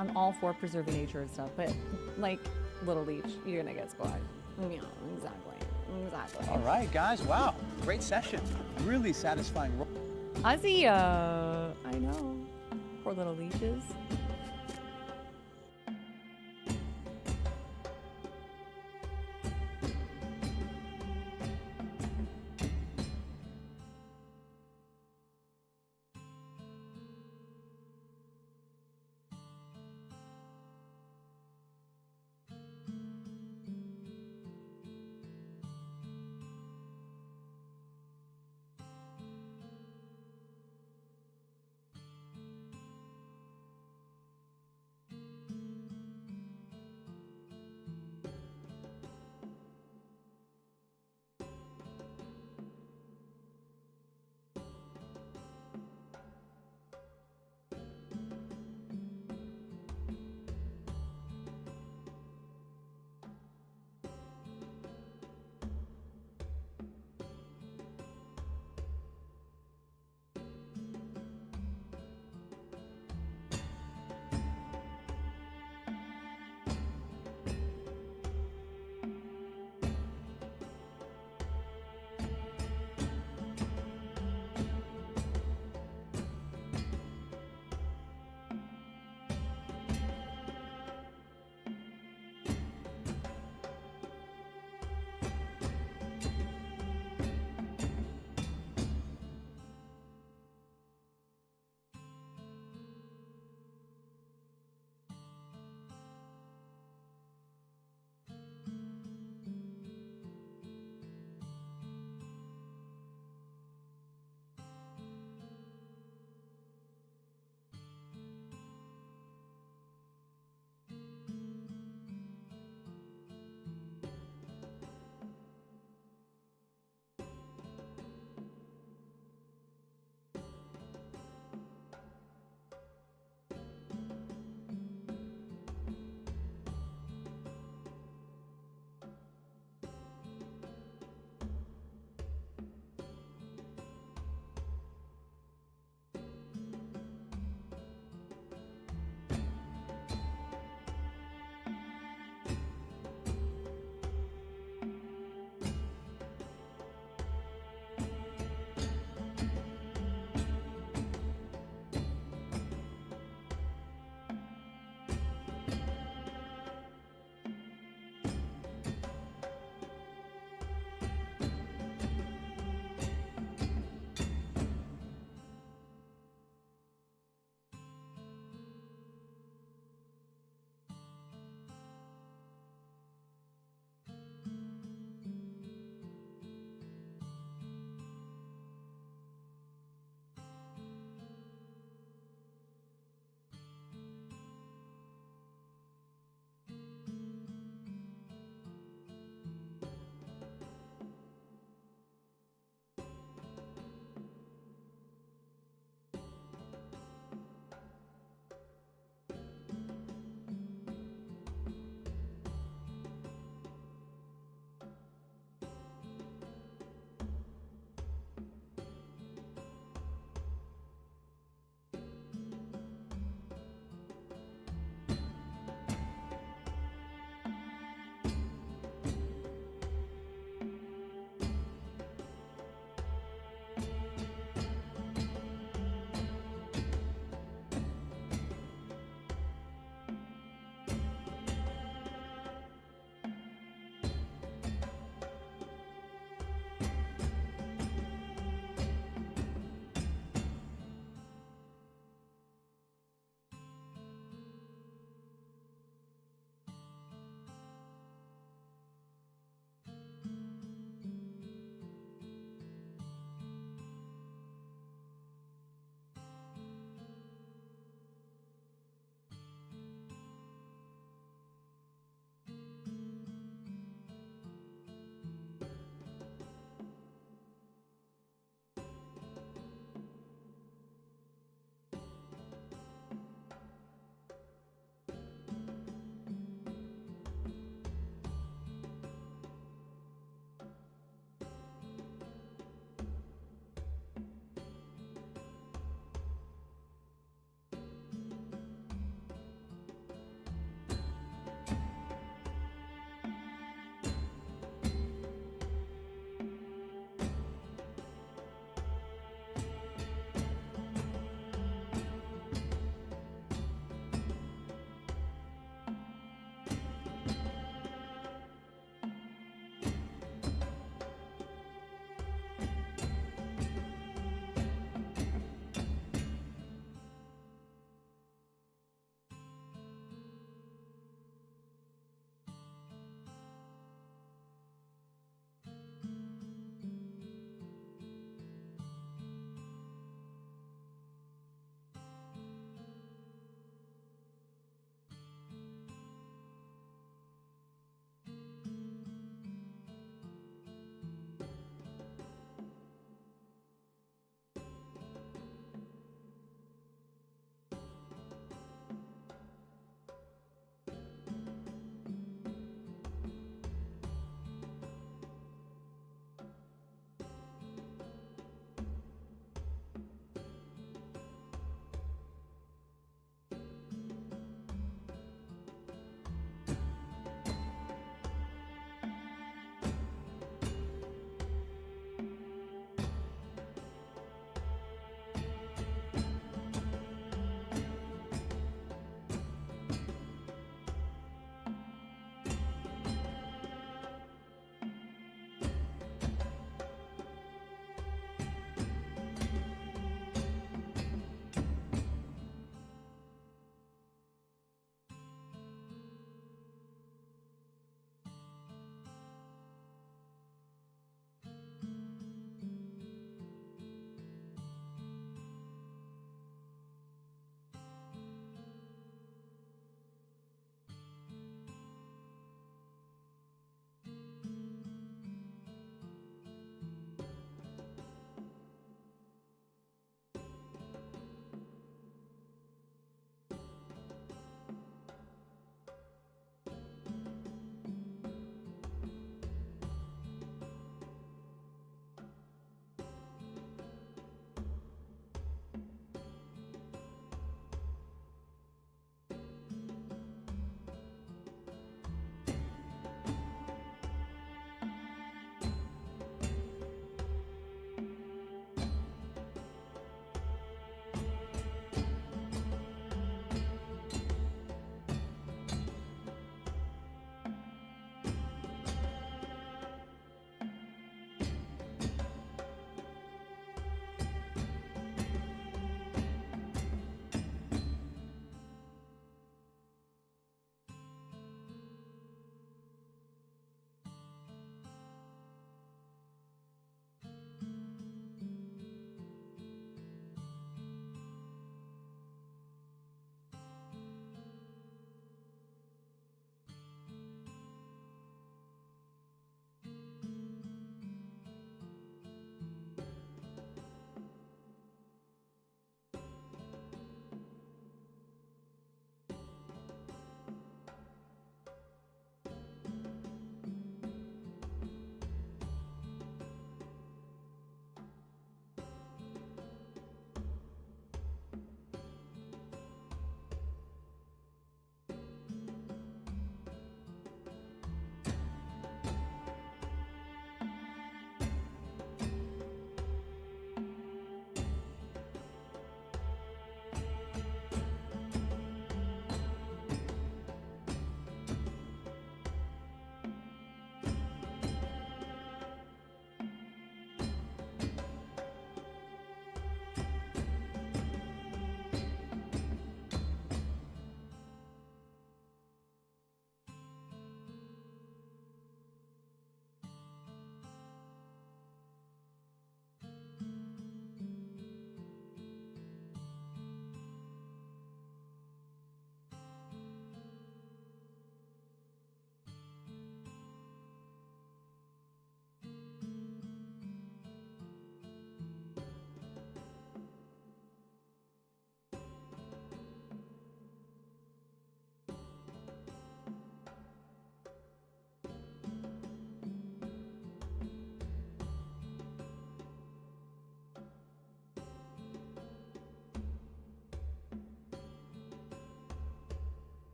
I'm all for preserving nature and stuff, but like Little Leech, you're gonna get squashed. Yeah, exactly. Exactly. All right, guys. Wow, great session. Really satisfying. Ozzy, I know. Poor little leeches.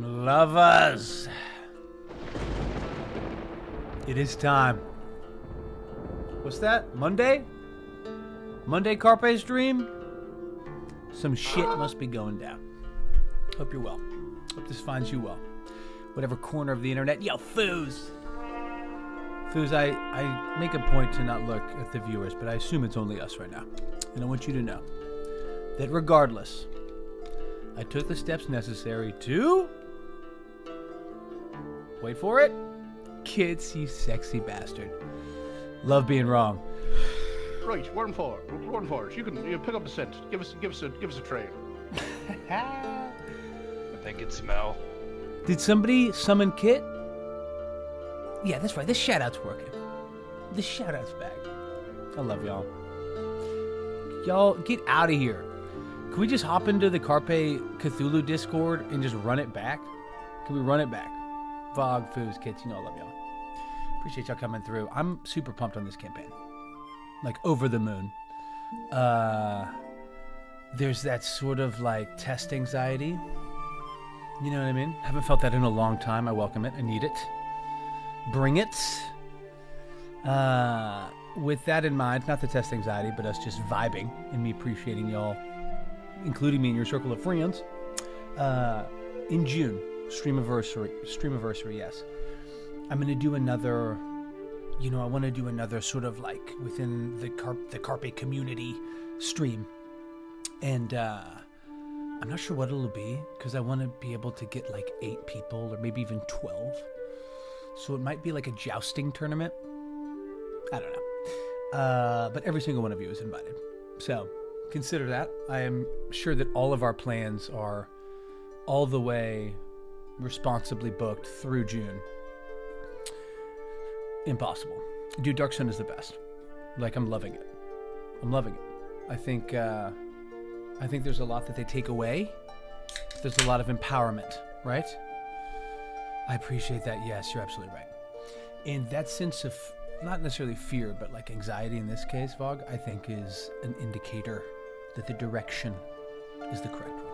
Lovers. It is time. What's that? Monday? Monday Carpe's dream? Some shit must be going down. Hope you're well. Hope this finds you well. Whatever corner of the internet. Yo, Foos! Foos, I make a point to not look at the viewers, but I assume it's only us right now. And I want you to know that regardless, I took the steps necessary to... Wait for it. Kids, you sexy bastard. Love being wrong. Right, run for it. You pick up the scent. Give us a trail. I think it's Mel. Did somebody summon Kit? Yeah, that's right. This shout-out's working. The shout-out's back. I love y'all. Y'all, get out of here. Can we just hop into the Carpe Cthulhu Discord and just run it back? Can we run it back? Vog, Foos, Kits, you know I love y'all. Appreciate y'all coming through. I'm super pumped on this campaign. Like, over the moon. There's that sort of, like, test anxiety. You know what I mean? Haven't felt that in a long time. I welcome it. I need it. Bring it. With that in mind, not the test anxiety, but us just vibing and me appreciating y'all, including me in your circle of friends. In June, Streamiversary, yes. I'm going to do another, I want to do another sort of like within the Carpe community stream. And I'm not sure what it'll be because I want to be able to get like 8 people or maybe even 12. So it might be like a jousting tournament. I don't know. But every single one of you is invited. So consider that. I am sure that all of our plans are all the way responsibly booked through June. Impossible. Dude, Dark Sun is the best. Like, I'm loving it. I think there's a lot that they take away. There's a lot of empowerment, right? I appreciate that. Yes, you're absolutely right. And that sense of, not necessarily fear, but like anxiety in this case, Vog, I think is an indicator that the direction is the correct one.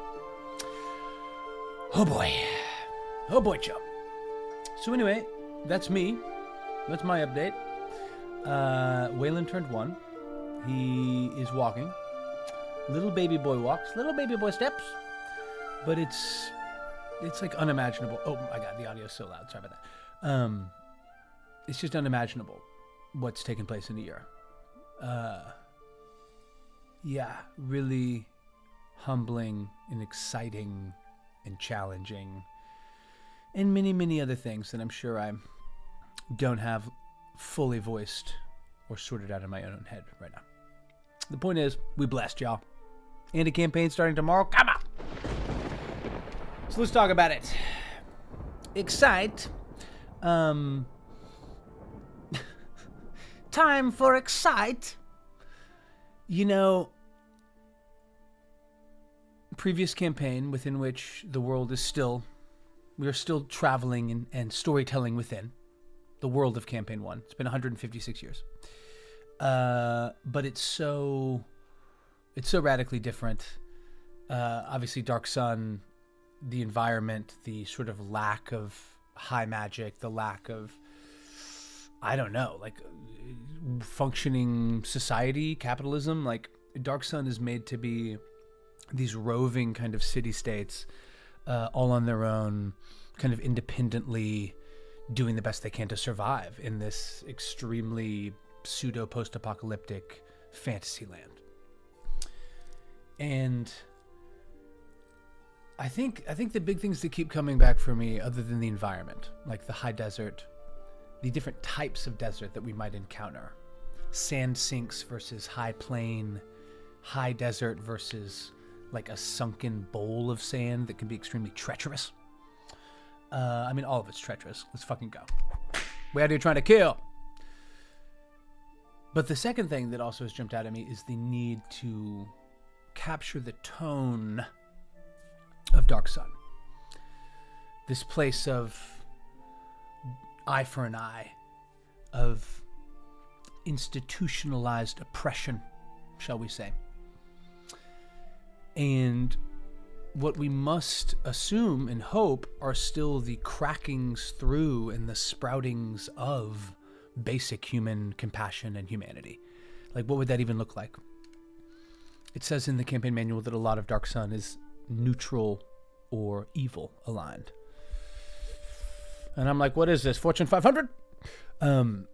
Oh boy, Joe. So anyway, that's me. That's my update. Waylon turned 1. He is walking. Little baby boy walks. Little baby boy steps. But it's like unimaginable. Oh my God, the audio's so loud. Sorry about that. It's just unimaginable what's taken place in a year. Yeah, really humbling and exciting and challenging and many, many other things that I'm sure I don't have fully voiced or sorted out in my own head right now. The point is, we blessed y'all. And a campaign starting tomorrow. Come on! So let's talk about it. Excite. Time for Excite. Previous campaign within which the world is still, we are still traveling and storytelling within the world of Campaign 1. It's been 156 years. But it's so radically different. Obviously Dark Sun, the environment, the sort of lack of high magic, the lack of, I don't know, like functioning society, capitalism, like Dark Sun is made to be these roving kind of city-states, all on their own, kind of independently doing the best they can to survive in this extremely pseudo-post-apocalyptic fantasy land. And I think the big things that keep coming back for me, other than the environment, like the high desert, the different types of desert that we might encounter, sand sinks versus high plain, high desert versus like a sunken bowl of sand that can be extremely treacherous. I mean, all of it's treacherous. Let's fucking go. We out here trying to kill. But the second thing that also has jumped out at me is the need to capture the tone of Dark Sun. This place of eye for an eye, of institutionalized oppression, shall we say. And what we must assume and hope are still the crackings through and the sproutings of basic human compassion and humanity. Like, what would that even look like? It says in the campaign manual that a lot of Dark Sun is neutral or evil aligned. And I'm like, what is this, Fortune 500? And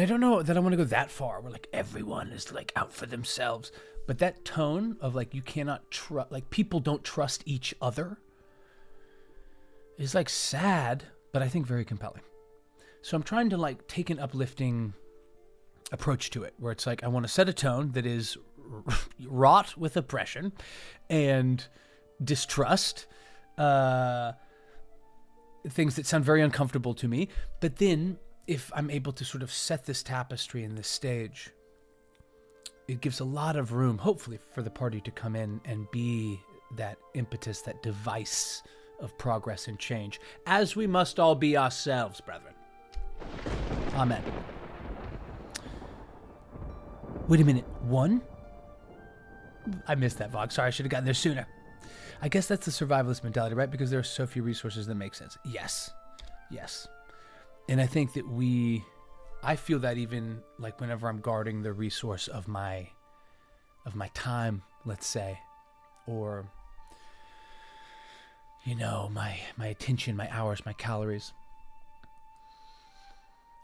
I don't know that I want to go that far where like everyone is like out for themselves. But that tone of like you cannot trust, like people don't trust each other is like sad, but I think very compelling. So I'm trying to like take an uplifting approach to it where it's like I want to set a tone that is wrought with oppression and distrust, things that sound very uncomfortable to me. But then if I'm able to sort of set this tapestry in this stage, it gives a lot of room, hopefully, for the party to come in and be that impetus, that device of progress and change, as we must all be ourselves, brethren. Amen. Wait a minute. 1? I missed that, Vog. Sorry, I should have gotten there sooner. I guess that's the survivalist mentality, right? Because there are so few resources that make sense. Yes. Yes. And I think that I feel that even like whenever I'm guarding the resource of my time, let's say, or, you know, my attention, my hours, my calories.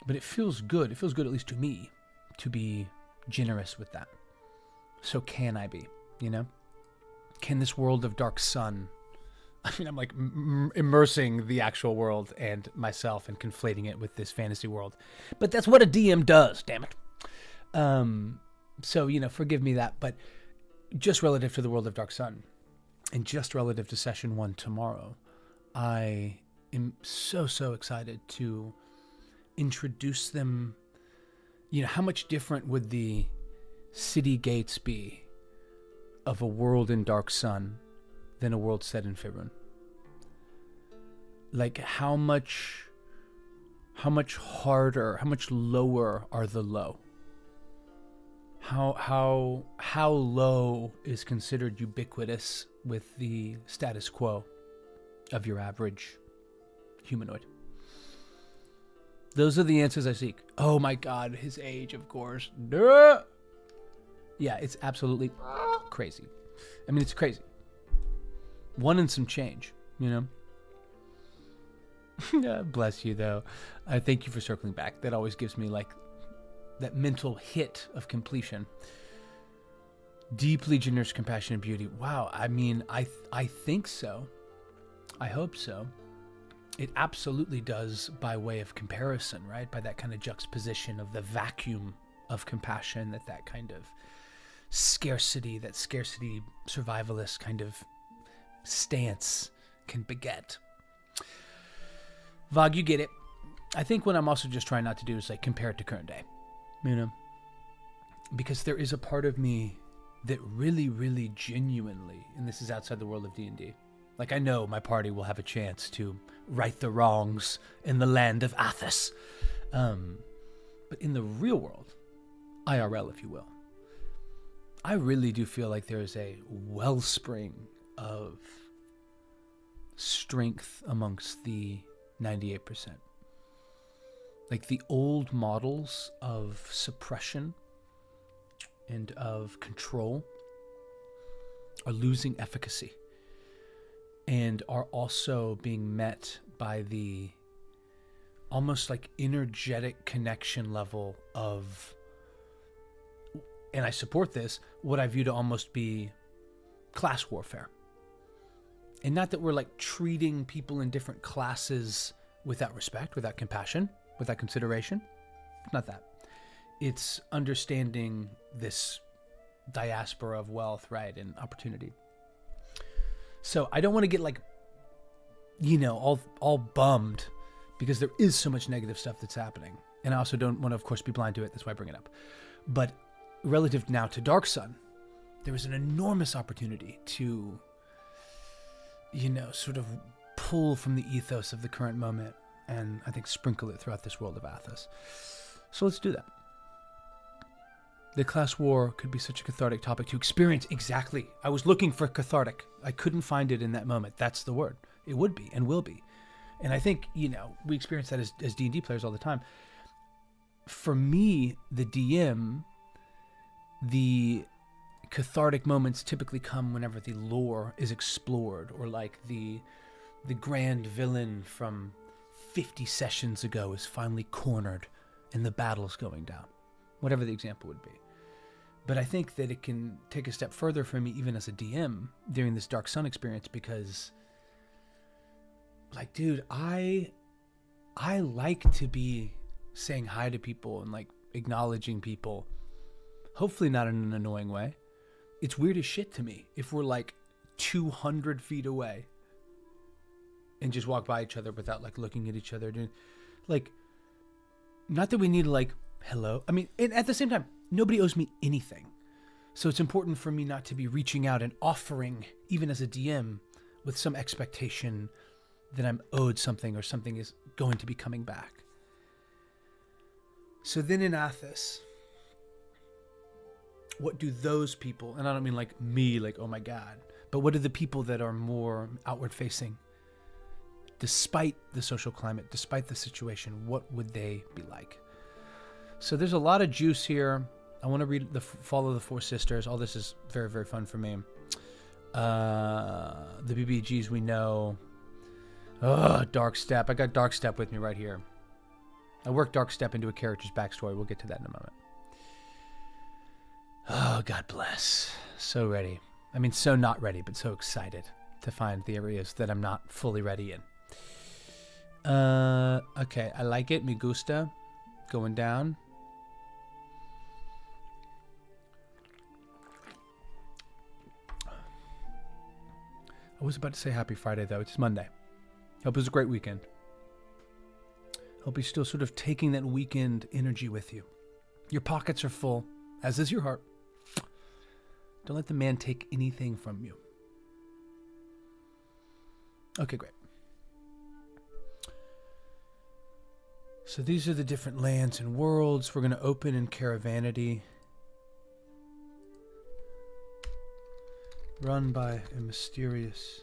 But it feels good. It feels good, at least to me, to be generous with that. So can I be, you know? Can this world of Dark Sun, I mean, I'm like immersing the actual world and myself and conflating it with this fantasy world. But that's what a DM does, damn it. So, you know, forgive me that. But just relative to the world of Dark Sun and just relative to session 1 tomorrow, I am so excited to introduce them. You know, how much different would the city gates be of a world in Dark Sun than a world set in Faerun? Like how much harder, how much lower are the low? How low is considered ubiquitous with the status quo of your average humanoid? Those are the answers I seek. Oh my God, his age, of course. Duh! Yeah, it's absolutely crazy. I mean, it's crazy. 1 and some change, you know? Yeah, bless you, though. I thank you for circling back. That always gives me, like, that mental hit of completion. Deeply generous compassion and beauty. Wow, I mean, I think so. I hope so. It absolutely does by way of comparison, right? By that kind of juxtaposition of the vacuum of compassion that kind of scarcity survivalist kind of stance can beget. Vog, you get it. I think what I'm also just trying not to do is like compare it to current day, you know, because there is a part of me that really genuinely, and this is outside the world of D&D, like I know my party will have a chance to right the wrongs in the land of Athos, but in the real world, IRL if you will, I really do feel like there's a wellspring of strength amongst the 98%. Like the old models of suppression and of control are losing efficacy and are also being met by the almost like energetic connection level of, and I support this, what I view to almost be class warfare. And not that we're like treating people in different classes without respect, without compassion, without consideration. Not that. It's understanding this diaspora of wealth, right, and opportunity. So I don't want to get like, you know, all bummed because there is so much negative stuff that's happening. And I also don't want to, of course, be blind to it. That's why I bring it up. But relative now to Dark Sun, there is an enormous opportunity to, you know, sort of pull from the ethos of the current moment and I think sprinkle it throughout this world of Athos. So let's do that. The class war could be such a cathartic topic to experience. Exactly. I was looking for cathartic. I couldn't find it in that moment. That's the word. It would be and will be. And I think, we experience that as D&D players all the time. For me, the DM, the cathartic moments typically come whenever the lore is explored, or like the grand villain from 50 sessions ago is finally cornered and the battle's going down. Whatever the example would be. But I think that it can take a step further for me, even as a DM, during this Dark Sun experience, because, like, dude, I like to be saying hi to people and, like, acknowledging people, hopefully not in an annoying way. It's weird as shit to me if we're, like, 200 feet away and just walk by each other without, like, looking at each other. Doing, like, not that we need to, like, hello. I mean, and at the same time, nobody owes me anything. So it's important for me not to be reaching out and offering, even as a DM, with some expectation that I'm owed something or something is going to be coming back. So then in Athos, what do those people, and I don't mean like me, like, oh my God, but what do the people that are more outward facing, despite the social climate, despite the situation, what would they be like? So there's a lot of juice here. I want to read Follow the Four Sisters. All this is very, very fun for me. The BBGs we know. Dark Step. I got Dark Step with me right here. I worked Dark Step into a character's backstory. We'll get to that in a moment. Oh, God bless. So ready. I mean, so not ready, but so excited to find the areas that I'm not fully ready in. Okay, I like it. Me gusta. Going down. I was about to say happy Friday, though. It's Monday. Hope it was a great weekend. Hope you're still sort of taking that weekend energy with you. Your pockets are full, as is your heart. Don't let the man take anything from you. Okay, great. So these are the different lands and worlds. We're going to open in Caravanity. Run by a mysterious...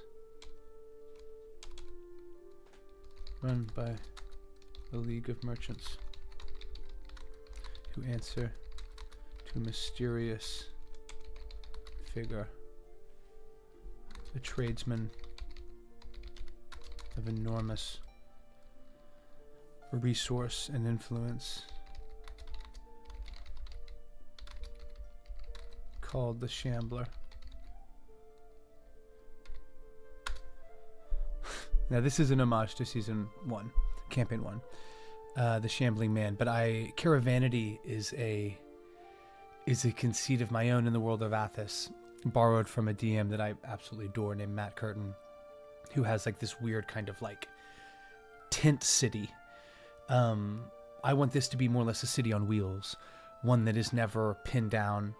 Run by the League of Merchants, who answer to a mysterious figure, a tradesman of enormous resource and influence, called the Shambler. Now, this is an homage to Season 1, Campaign 1, The Shambling Man. But Caravanity is a conceit of my own in the world of Athos, borrowed from a DM that I absolutely adore named Matt Curtin, who has like this weird kind of like tent city. I want this to be more or less a city on wheels, one that is never pinned down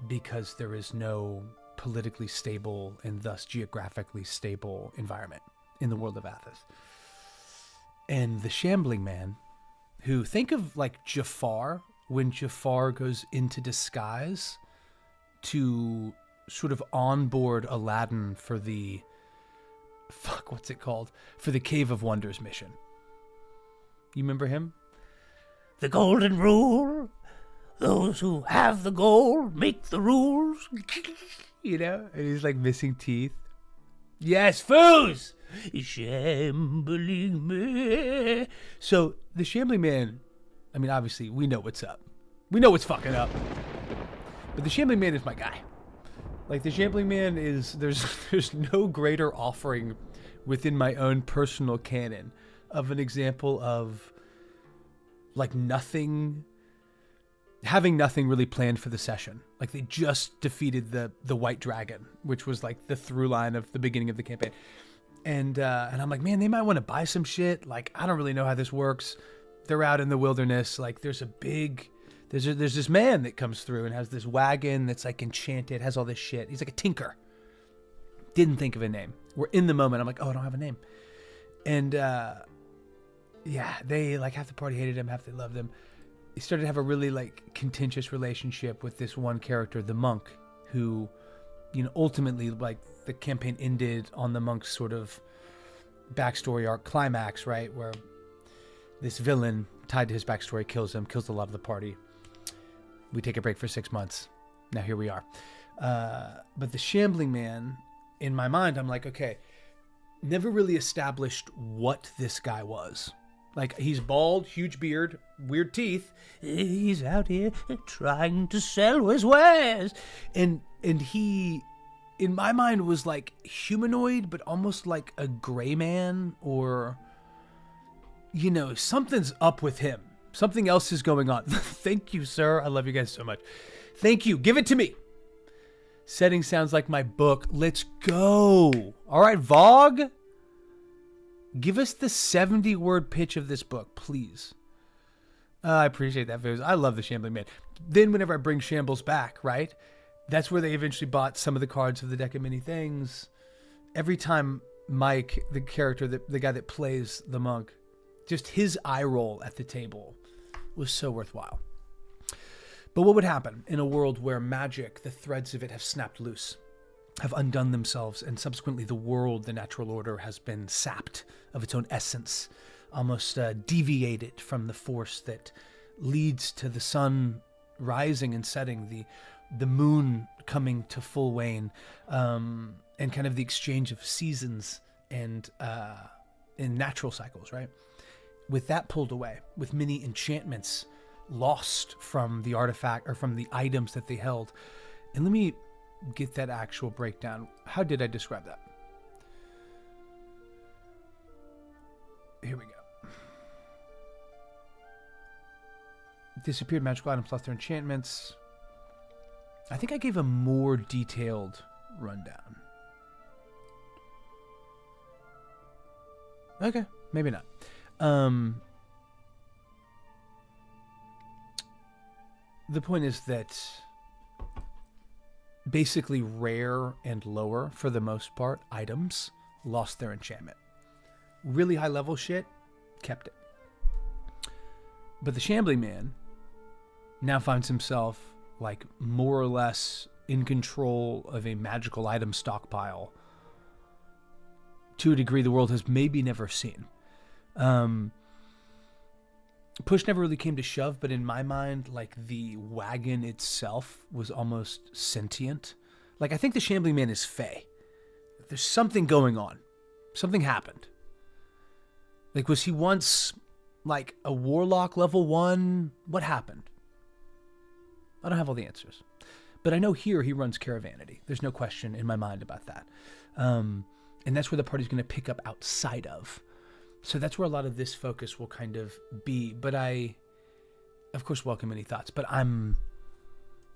because there is no politically stable and thus geographically stable environment in the world of Athos. And the Shambling Man, who, think of like Jafar, when Jafar goes into disguise to sort of onboard Aladdin for the for the Cave of Wonders mission. You remember him? The golden rule. Those who have the gold make the rules. And he's like missing teeth. Yes, foos! Shambling Man. So the Shambling Man, I mean, obviously we know what's up. We know what's fucking up. But the Shambling Man is my guy. Like, the Shambling Man is, there's no greater offering within my own personal canon of an example of like having nothing really planned for the session. Like, they just defeated the White Dragon, which was like the through line of the beginning of the campaign. And I'm like, man, they might want to buy some shit. Like, I don't really know how this works. They're out in the wilderness. Like, there's this man that comes through and has this wagon that's like enchanted, has all this shit. He's like a tinker. Didn't think of a name. We're in the moment. I'm like, oh, I don't have a name. And yeah, they like half the party hated him, half they loved him. he started to have a really like contentious relationship with this one character, the monk, who, you know, ultimately like the campaign ended on the monk's sort of backstory arc climax, right, where this villain tied to his backstory kills him, kills a lot of the party. We take a break for 6 months. Now here we are. But the Shambling Man, in my mind, I'm like, okay, never really established what this guy was. Like, he's bald, huge beard, weird teeth. He's out here trying to sell his wares. And he, in my mind, was like humanoid, but almost like a gray man, or, you know, something's up with him. Something else is going on. Thank you, sir. I love you guys so much. Thank you. Give it to me. Setting sounds like my book. Let's go. All right, Vogue. Give us the 70-word pitch of this book, please. I appreciate that, Viz. I love the Shambling Man. Then whenever I bring Shambles back, right? That's where they eventually bought some of the cards of the deck of many things. Every time Mike, the character, the guy that plays the monk, just his eye roll at the table was so worthwhile. But what would happen in a world where magic, the threads of it have snapped loose, have undone themselves, and subsequently the world, the natural order, has been sapped of its own essence, almost deviated from the force that leads to the sun rising and setting, the moon coming to full wane, and kind of the exchange of seasons and in natural cycles, right? With that pulled away, with many enchantments lost from the artifact or from the items that they held. And let me get that actual breakdown. How did I describe that? Here we go. Disappeared magical items lost their enchantments. I think I gave a more detailed rundown. Okay, maybe not. The point is that basically rare and lower, for the most part, items lost their enchantment. Really high level shit kept it. But the Shambling Man now finds himself like more or less in control of a magical item stockpile to a degree the world has maybe never seen. Push never really came to shove, but in my mind, like, the wagon itself was almost sentient. Like, I think the Shambling Man is Fey. There's something going on. Something happened. Like, was he once, like, a warlock level 1? What happened? I don't have all the answers. But I know here he runs Caravanity. There's no question in my mind about that. And that's where the party's going to pick up outside of. So that's where a lot of this focus will kind of be. But I, of course, welcome any thoughts. But I'm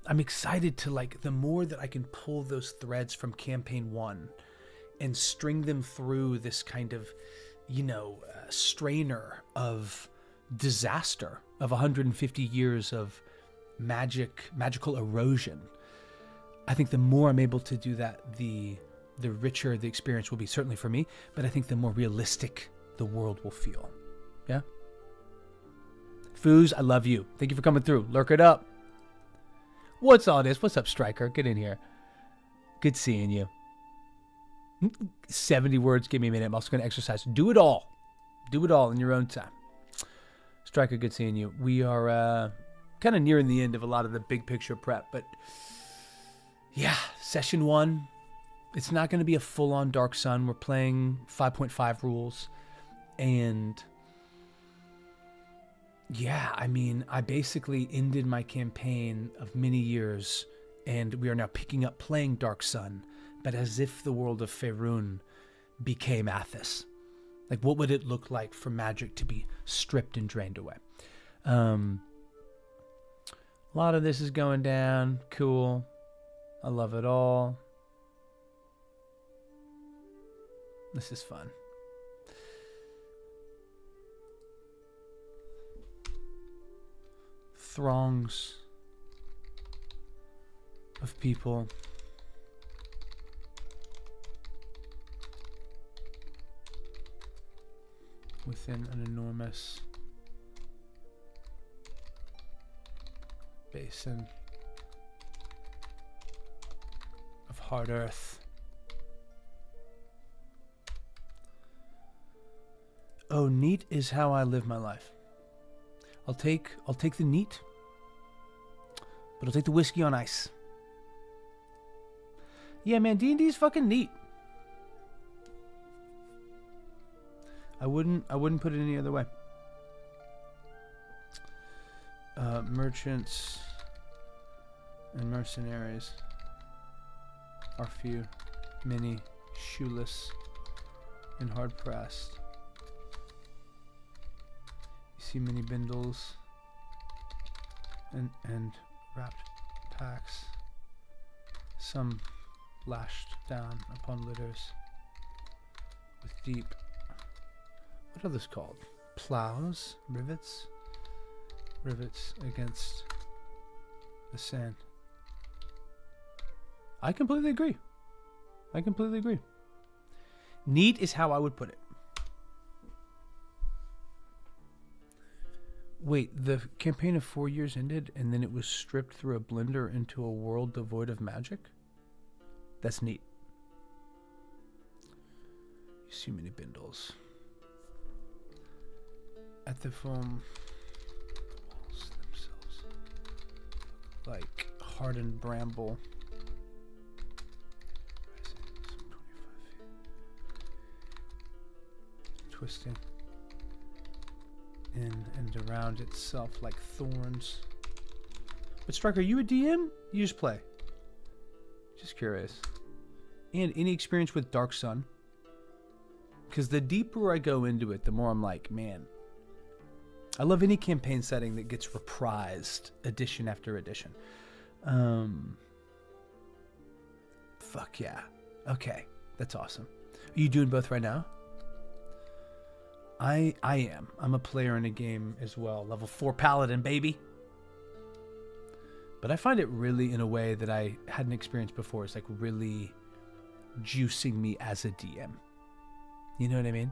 excited to, like, the more that I can pull those threads from Campaign 1 and string them through this kind of, you know, strainer of disaster of 150 years of magical erosion. I think the more I'm able to do that, the richer the experience will be, certainly for me. But I think the more realistic the world will feel. Yeah? Foos, I love you. Thank you for coming through. Lurk it up. What's all this? What's up, Striker? Get in here. Good seeing you. 70 words. Give me a minute. I'm also going to exercise. Do it all. Do it all in your own time. Striker, good seeing you. We are kind of nearing the end of a lot of the big picture prep, but yeah, session 1. It's not going to be a full-on Dark Sun. We're playing 5.5 rules. And yeah, I mean, I basically ended my campaign of many years, and we are now picking up playing Dark Sun, but as if the world of Faerun became Athas. Like, what would it look like for magic to be stripped and drained away? A lot of this is going down. Cool. I love it all. This is fun. Throngs of people within an enormous Basin of hard earth. Oh, neat is how I live my life. I'll take the neat, but I'll take the whiskey on ice. Yeah, man, D&D's fucking neat. I wouldn't put it any other way. Merchants and mercenaries are few, many, shoeless, and hard pressed. You see many bindles and wrapped packs, some lashed down upon litters with deep, what are those called? Plows? Rivets? Rivets against the sand. I completely agree. Neat is how I would put it. Wait, the campaign of 4 years ended and then it was stripped through a blender into a world devoid of magic? That's neat. You see many bindles. At the foam, the walls themselves like hardened bramble. Rising some 25 feet. Twisting in and around itself like thorns. But Striker, are you a DM? You just play. Just curious. And any experience with Dark Sun? Because the deeper I go into it, the more I'm like, man, I love any campaign setting that gets reprised edition after edition. Fuck yeah. Okay, that's awesome. Are you doing both right now? I am. I'm a player in a game as well. Level 4 Paladin, baby. But I find it really, in a way that I hadn't experienced before, it's like really juicing me as a DM. You know what I mean?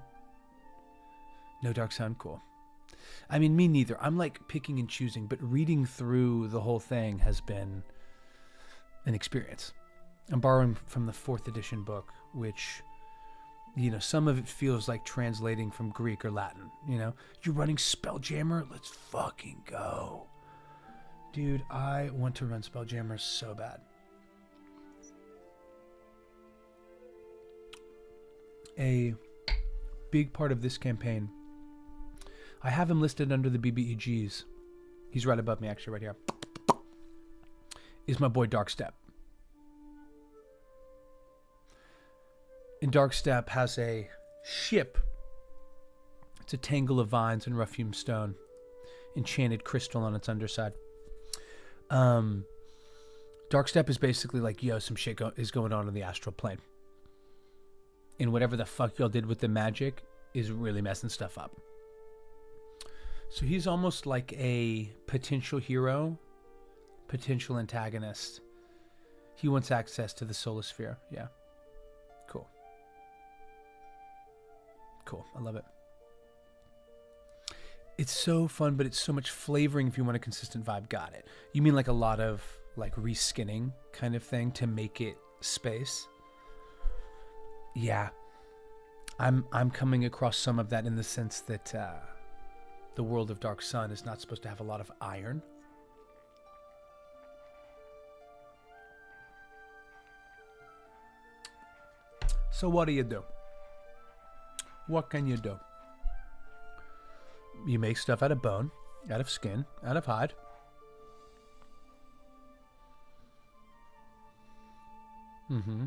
No Dark Sun, cool. I mean, me neither. I'm like picking and choosing, but reading through the whole thing has been an experience. I'm borrowing from the 4th edition book, which, you know, some of it feels like translating from Greek or Latin, you know? You're running Spelljammer? Let's fucking go. Dude, I want to run Spelljammer so bad. A big part of this campaign, I have him listed under the BBEGs. He's right above me, actually, right here. Is my boy Darkstep. And Darkstep has a ship. It's a tangle of vines and rough-hewn stone, enchanted crystal on its underside. Darkstep is basically like, yo, some shit is going on in the astral plane. And whatever the fuck y'all did with the magic is really messing stuff up. So he's almost like a potential hero, potential antagonist. He wants access to the Solar Sphere. Yeah. Cool. Cool. I love it. It's so fun, but it's so much flavoring if you want a consistent vibe. Got it. You mean like a lot of like reskinning kind of thing to make it space? Yeah. I'm coming across some of that in the sense that the world of Dark Sun is not supposed to have a lot of iron. So what do you do? What can you do? You make stuff out of bone, out of skin, out of hide. Mm-hmm.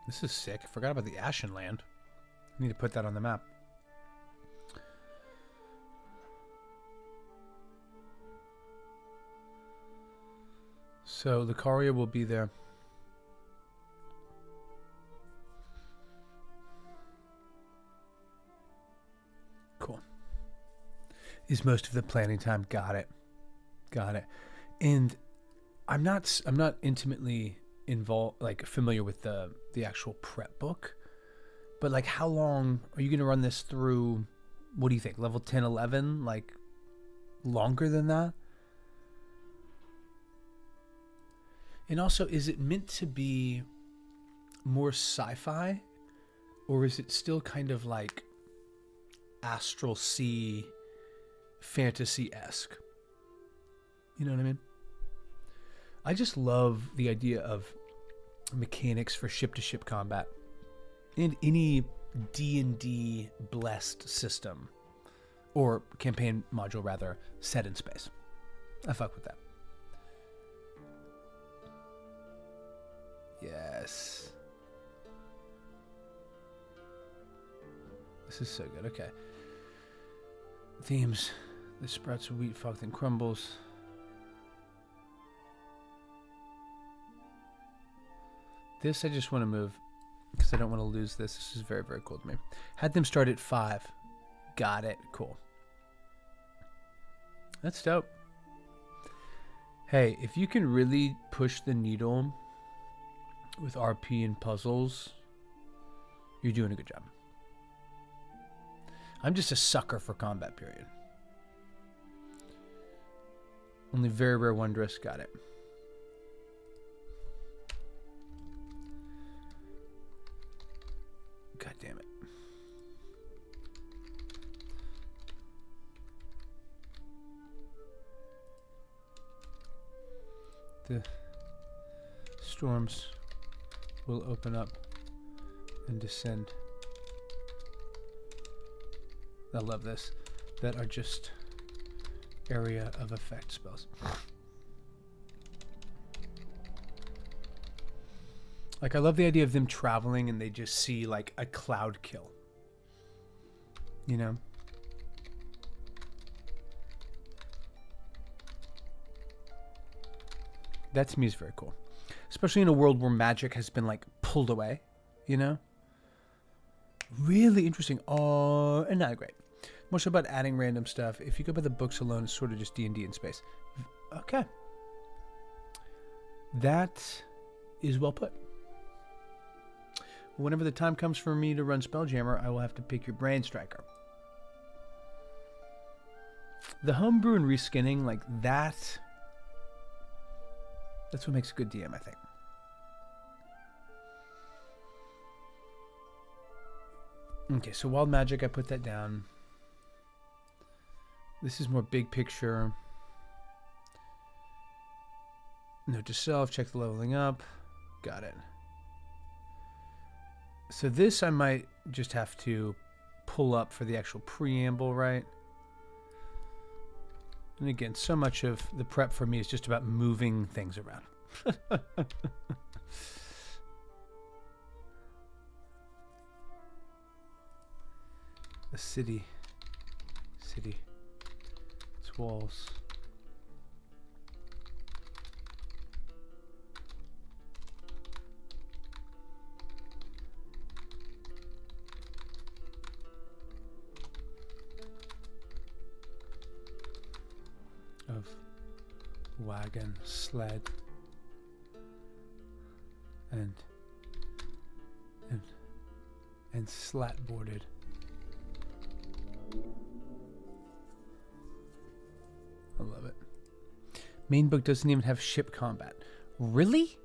This is sick. I forgot about the Ashen Land. I need to put that on the map. So the Lucaria will be there. Cool. Is most of the planning time. Got it. And I'm not intimately involved, like familiar with the actual prep book, but like how long are you going to run this through What do you think? Level 10, 11? Like, longer than that? And also, is it meant to be more sci-fi? Or is it still kind of like Astral Sea, fantasy-esque? You know what I mean? I just love the idea of mechanics for ship-to-ship combat in any D&D blessed system, or campaign module rather, set in space. I fuck with that. Yes. This is so good. Okay. Themes. The sprouts of wheat, fog, then crumbles. This I just want to move because I don't want to lose this. This is very, very cool to me. Had them start at 5. Got it. Cool. That's dope. Hey, if you can really push the needle with RP and puzzles, you're doing a good job. I'm just a sucker for combat, period. Only very rare wondrous. Got it. God damn it. The storms will open up and descend. I love this. That are just area of effect spells. Like, I love the idea of them traveling and they just see, like, a cloud kill. You know? That to me is very cool. Especially in a world where magic has been, like, pulled away. You know? Really interesting. Oh, and not great. Much about adding random stuff. If you go by the books alone, it's sort of just D&D in space. Okay. That is well put. Whenever the time comes for me to run Spelljammer, I will have to pick your brain, Striker. The homebrew and reskinning, like that, that's what makes a good DM, I think. Okay, so Wild Magic, I put that down. This is more big picture. Note to self, check the leveling up. Got it. So this I might just have to pull up for the actual preamble, right? And again, so much of the prep for me is just about moving things around. A city. Its walls. Of wagon, sled, and slat boarded. I love it. Main book doesn't even have ship combat. Really?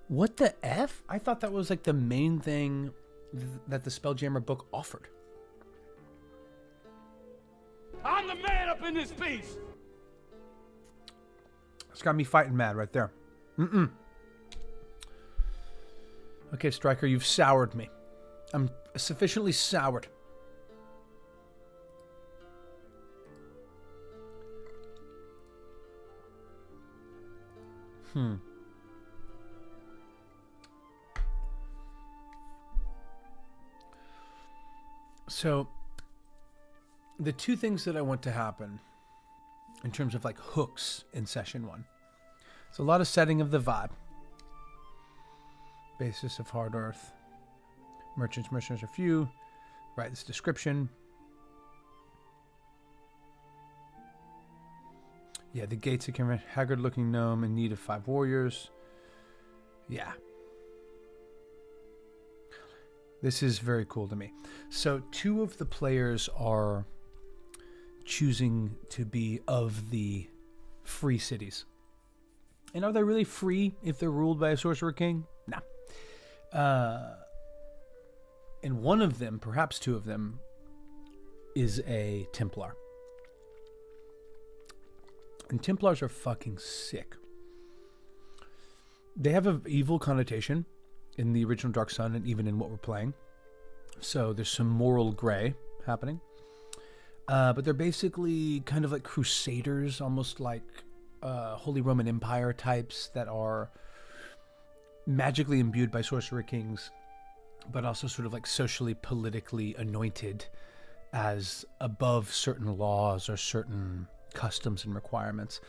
What the F? I thought that was like the main thing that the Spelljammer book offered. I'm the man up in this piece. It's got me fighting mad right there. Okay, Striker, you've soured me. I'm sufficiently soured. So, the two things that I want to happen in terms of like hooks in session 1. It's a lot of setting of the vibe. Basis of Hard Earth. Mercenaries are few. Write this description. Yeah, the gates of Cameron, haggard-looking gnome in need of 5 warriors. Yeah. This is very cool to me. So 2 of the players are choosing to be of the free cities. And are they really free if they're ruled by a Sorcerer King? Nah. And one of them, perhaps 2 of them, is a Templar. And Templars are fucking sick. They have an evil connotation in the original Dark Sun and even in what we're playing. So there's some moral gray happening. But they're basically kind of like crusaders, almost like Holy Roman Empire types that are magically imbued by Sorcerer Kings, but also sort of like socially, politically anointed as above certain laws or certain customs and requirements.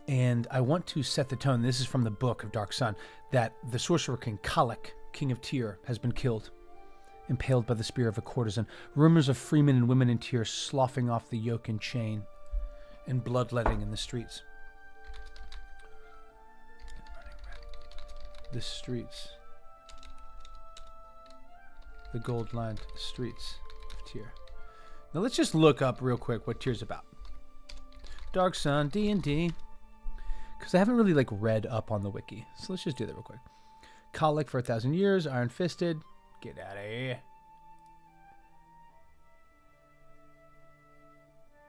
And I want to set the tone. This is from the book of Dark Sun, that the Sorcerer King, Kalik, King of Tyr, has been killed, impaled by the spear of a courtesan. Rumors of freemen and women in Tyr sloughing off the yoke and chain, and bloodletting in the streets. The streets. The gold-lined streets of Tyr. Now let's just look up real quick what Tyr's about. Dark Sun, D&D. Because I haven't really like read up on the wiki. So let's just do that real quick. Kalik for 1,000 years, iron-fisted. Get out of here.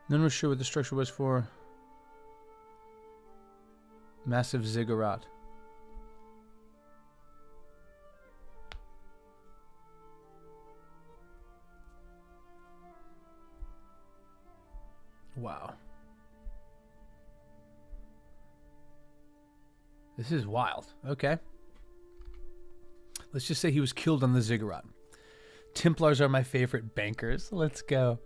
None was sure what the structure was for. Massive ziggurat. Wow. This is wild. Okay. Let's just say he was killed on the ziggurat. Templars are my favorite bankers. Let's go.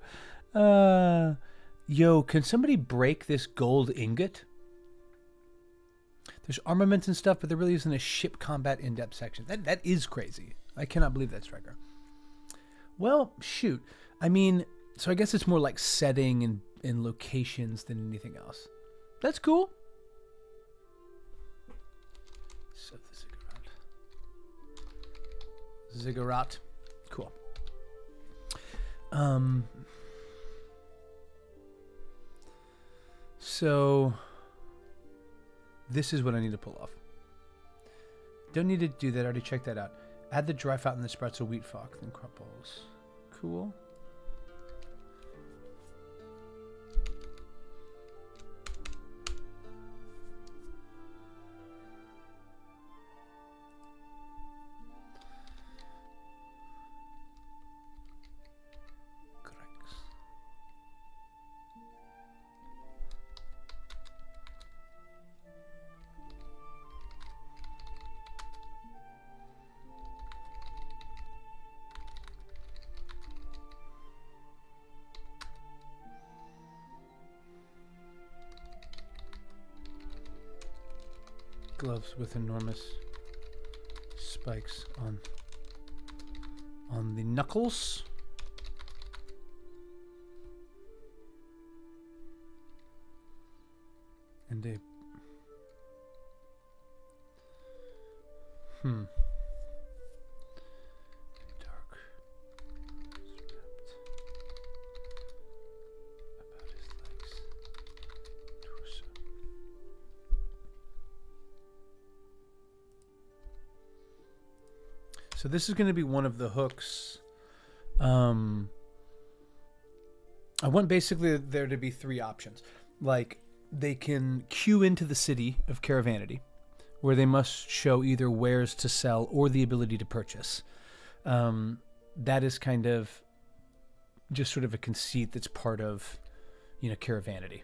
Yo, can somebody break this gold ingot? There's armaments and stuff, but there really isn't a ship combat in-depth section. That is crazy. I cannot believe that, Striker. Well, shoot. I mean, so I guess it's more like setting and locations than anything else. That's cool. So the ziggurat. Cool. So this is what I need to pull off. Don't need to do that. I already checked that out. Add the dry fat and the sprouts of wheat flock, then crop balls. Cool. Gloves with enormous spikes on the knuckles. And a dark about his legs, torso. So this is going to be one of the hooks. I want basically there to be 3 options. Like, they can queue into the city of Caravanity, where they must show either wares to sell or the ability to purchase. That is kind of just sort of a conceit that's part of, Caravanity.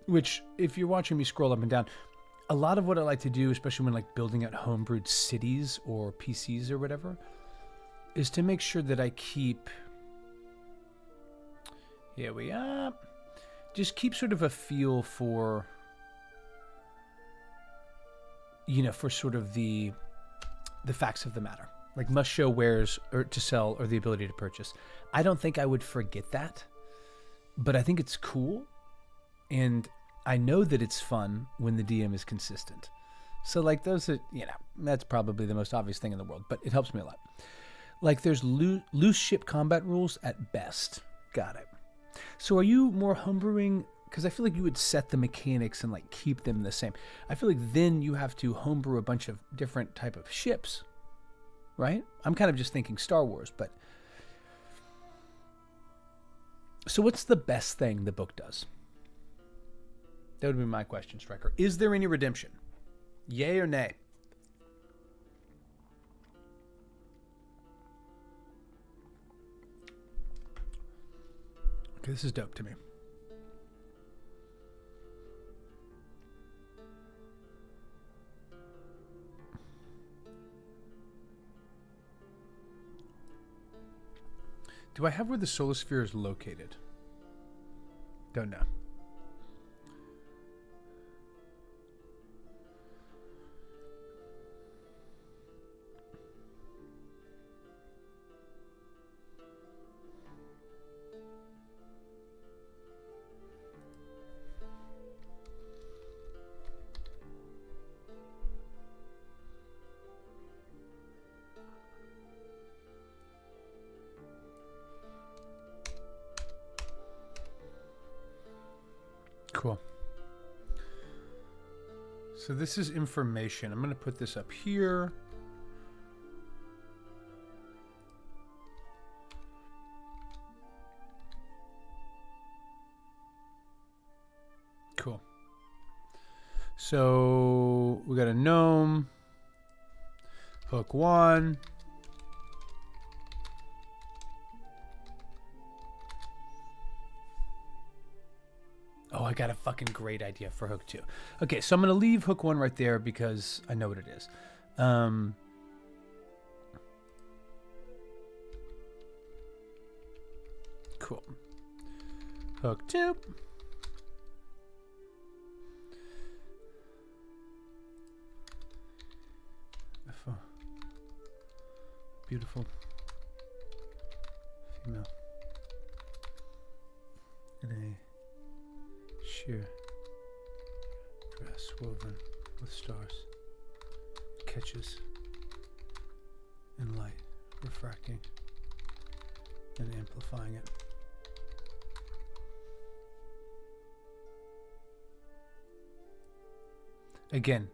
Which, if you're watching me scroll up and down, a lot of what I like to do, especially when like building out homebrewed cities or PCs or whatever, is to make sure that I keep... Here we are. Just keep sort of a feel for, for sort of the facts of the matter. Like must show wares or to sell or the ability to purchase. I don't think I would forget that, but I think it's cool. And I know that it's fun when the DM is consistent. So like those are, that's probably the most obvious thing in the world, but it helps me a lot. Like there's loose ship combat rules at best. Got it. So are you more homebrewing? Because I feel like you would set the mechanics and like keep them the same. I feel like then you have to homebrew a bunch of different type of ships, right? I'm kind of just thinking Star Wars, but... So what's the best thing the book does? That would be my question, Striker. Is there any redemption? Yay or nay? Okay, this is dope to me. Do I have where the solar sphere is located? Don't know. Cool. So this is information. I'm going to put this up here. Cool. So we got a gnome. Hook 1. Oh, I got a fucking great idea for Hook 2. Okay, so I'm going to leave Hook 1 right there because I know what it is. Cool. Hook 2. Beautiful female in a sheer dress woven with stars, catches in light, refracting and amplifying it. Again,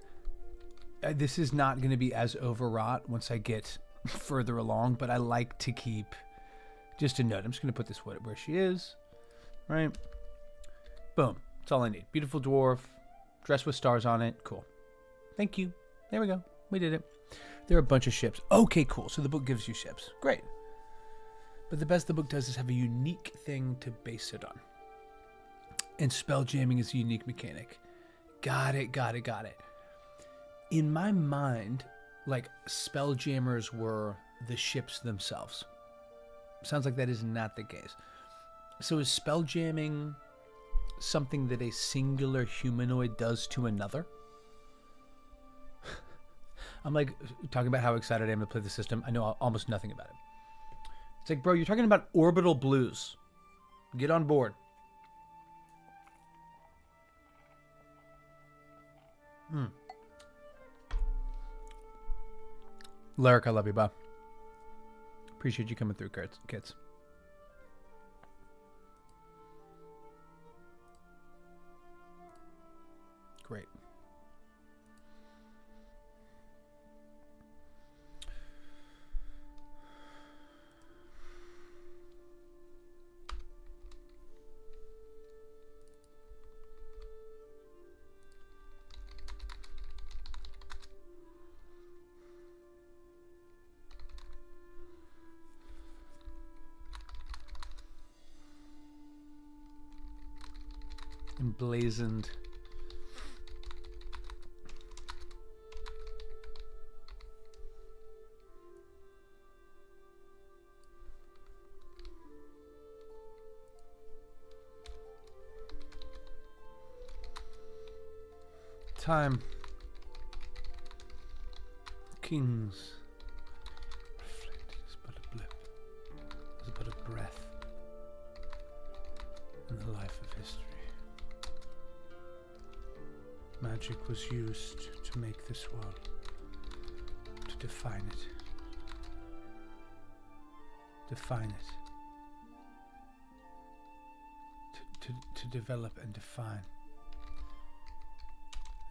this is not going to be as overwrought once I get further along, but I like to keep just a note. I'm just going to put this where she is, right? Boom. That's all I need. Beautiful dwarf, dressed with stars on it. Cool. Thank you. There we go. We did it. There are a bunch of ships. Okay, cool. So the book gives you ships. Great. But the best the book does is have a unique thing to base it on. And spell jamming is a unique mechanic. Got it. In my mind, like, spelljammers were the ships themselves. Sounds like that is not the case. So is spelljamming something that a singular humanoid does to another? I'm like talking about how excited I am to play the system. I know almost nothing about it. It's like, bro, you're talking about orbital blues. Get on board. Lyric, I love you, Bob. Appreciate you coming through, kids. Great. Emblazoned. Time. Kings. Reflected is but a blip, is but a breath in the life of history. Magic was used to make this world, to define it. Define it. To develop and define.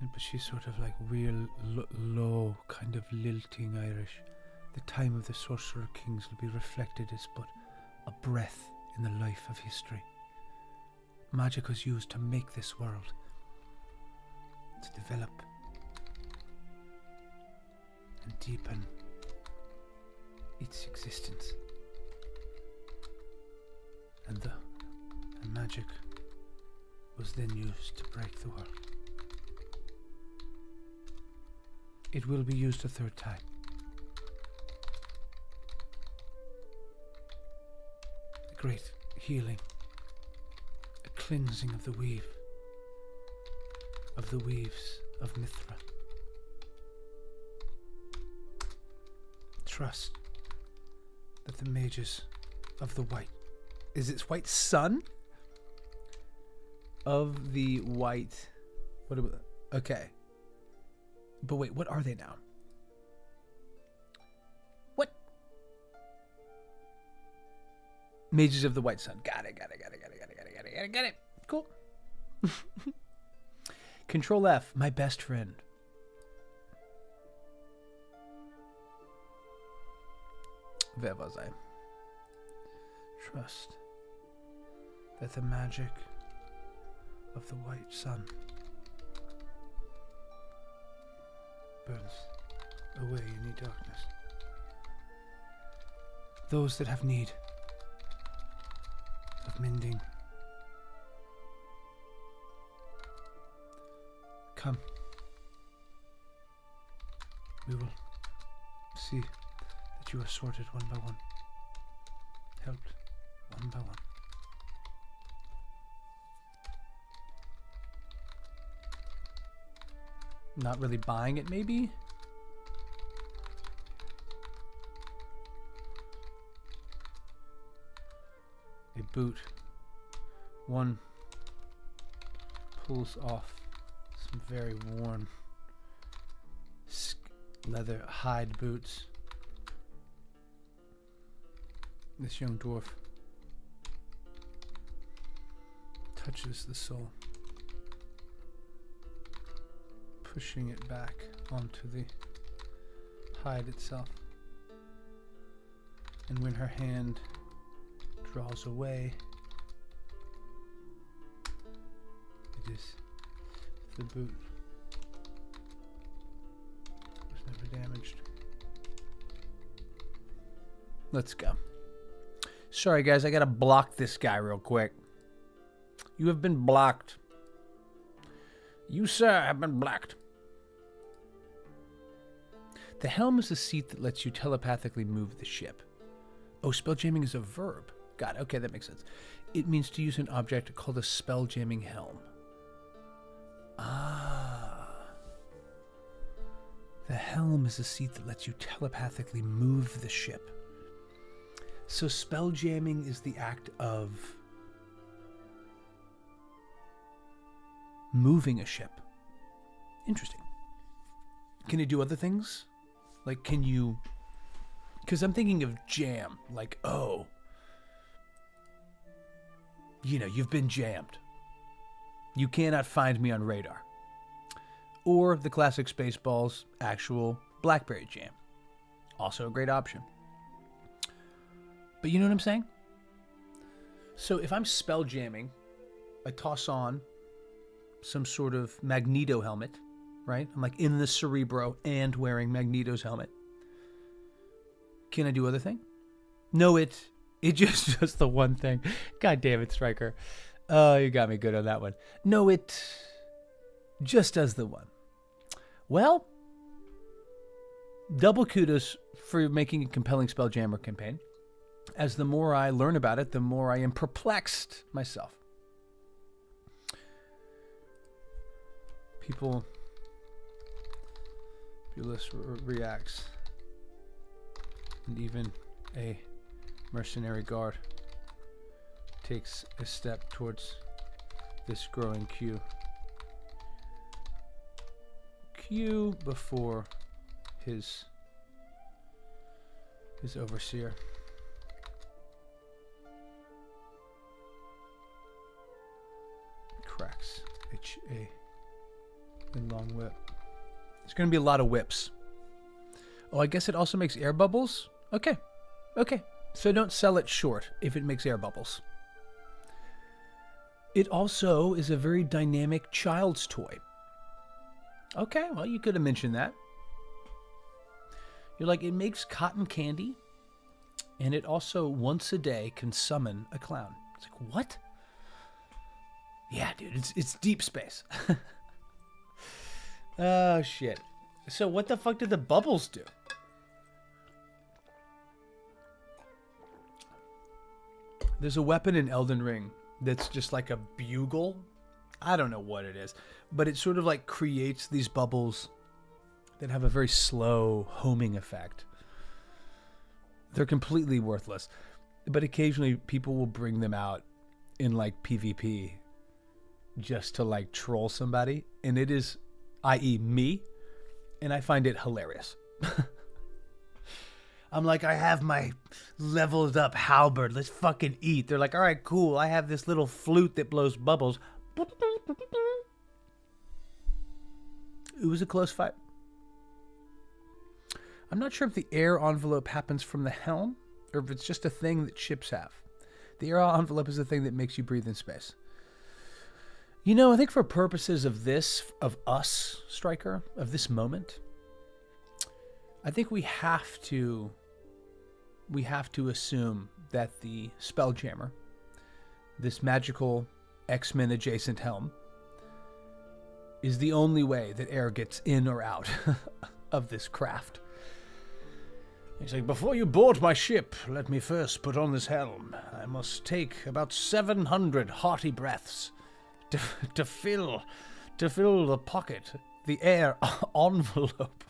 But she's sort of like real low, kind of lilting Irish. The time of the Sorcerer Kings will be reflected as but a breath in the life of history. Magic was used to make this world, to develop and deepen its existence. And magic was then used to break the world. It will be used a third time. A great healing, a cleansing of the weave, of the weaves of Mithra. Trust that the mages of the white, is it white sun? Of the white, okay. But wait, what are they now? What? Mages of the White Sun. Got it. Cool. Control F, my best friend. Wer war sein? Trust that the magic of the White Sun burns away any darkness. Those that have need of mending, come. We will see that you are sorted one by one, helped one by one. Not really buying it, maybe? A boot. One pulls off some very worn leather hide boots. This young dwarf touches the sole, pushing it back onto the hide itself. And when her hand draws away, it is the boot was never damaged. Let's go. Sorry guys, I gotta block this guy real quick. You have been blocked. You, sir, have been blocked. The helm is the seat that lets you telepathically move the ship. Oh, spelljamming is a verb. Got it. Okay, that makes sense. It means to use an object called a spelljamming helm. Ah. The helm is a seat that lets you telepathically move the ship. So spelljamming is the act of moving a ship. Interesting. Can it do other things? Like, can you... Because I'm thinking of jam. Like, oh. You know, you've been jammed. You cannot find me on radar. Or the classic Spaceballs actual BlackBerry jam. Also a great option. But you know what I'm saying? So if I'm spell jamming, I toss on some sort of Magneto helmet, right? I'm like in the Cerebro and wearing Magneto's helmet. Can I do other thing? No, it just does the one thing. God damn it, Striker. Oh, you got me good on that one. No, it just does the one. Well, double kudos for making a compelling Spelljammer campaign. As the more I learn about it, the more I am perplexed myself. Bulis reacts. And even a mercenary guard takes a step towards this growing queue. Q before his overseer. Cracks. H-A. And long whip. There's going to be a lot of whips. Oh, I guess it also makes air bubbles? Okay. Okay. So don't sell it short if it makes air bubbles. It also is a very dynamic child's toy. Okay, well, you could have mentioned that. You're like, it makes cotton candy, and it also once a day can summon a clown. It's like, what? Yeah, dude, it's deep space. Oh, shit. So what the fuck did the bubbles do? There's a weapon in Elden Ring that's just like a bugle. I don't know what it is, but it sort of like creates these bubbles that have a very slow homing effect. They're completely worthless, but occasionally people will bring them out in like PvP just to like troll somebody, and it is, i.e. me, and I find it hilarious. I'm like, I have my leveled up halberd. Let's fucking eat. They're like, all right, cool. I have this little flute that blows bubbles. It was a close fight. I'm not sure if the air envelope happens from the helm or if it's just a thing that ships have. The air envelope is the thing that makes you breathe in space. You know, I think for purposes of this, of us, Striker, of this moment, I think we have to assume that the Spelljammer, this magical X-Men adjacent helm, is the only way that air gets in or out of this craft. He's like, before you board my ship, let me first put on this helm. I must take about 700 hearty breaths to fill the pocket, the air envelope.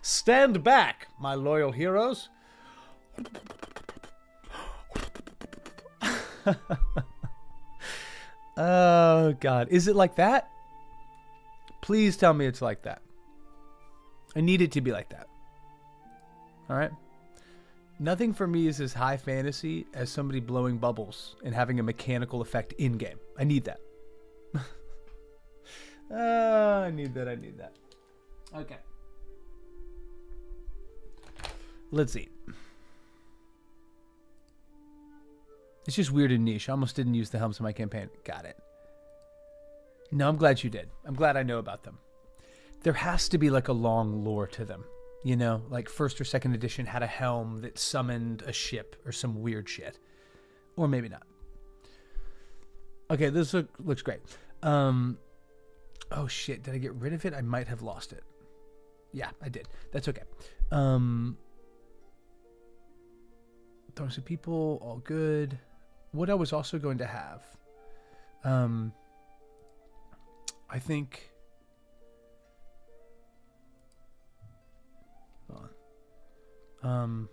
Stand back, my loyal heroes. Oh, God. Is it like that? Please tell me it's like that. I need it to be like that. All right? Nothing for me is as high fantasy as somebody blowing bubbles and having a mechanical effect in-game. I need that. I need that. Okay. Let's eat. It's just weird and niche. I almost didn't use the helms in my campaign. Got it. No, I'm glad you did. I'm glad I know about them. There has to be like a long lore to them. You know, like first or second edition had a helm that summoned a ship or some weird shit. Or maybe not. Okay, this looks great. Oh shit, did I get rid of it? I might have lost it. Yeah, I did. That's okay. Those are people, all good. What I was also going to have, I think, hold on.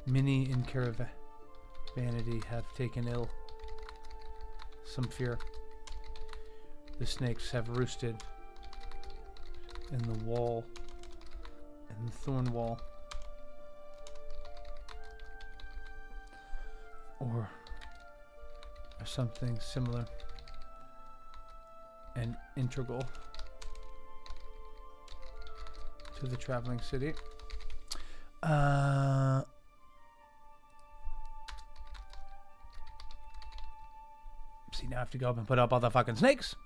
Minnie and Caravanity have taken ill some fear. The snakes have roosted in the wall, in the thorn wall. Or something similar and integral to the traveling city. See, now I have to go up and put up all the fucking snakes.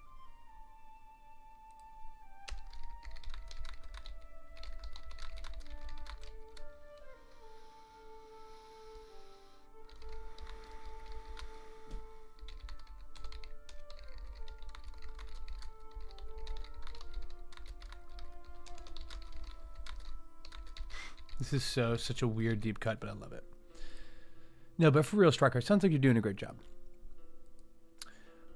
This is such a weird deep cut, but I love it. No, but for real, Striker, it sounds like you're doing a great job.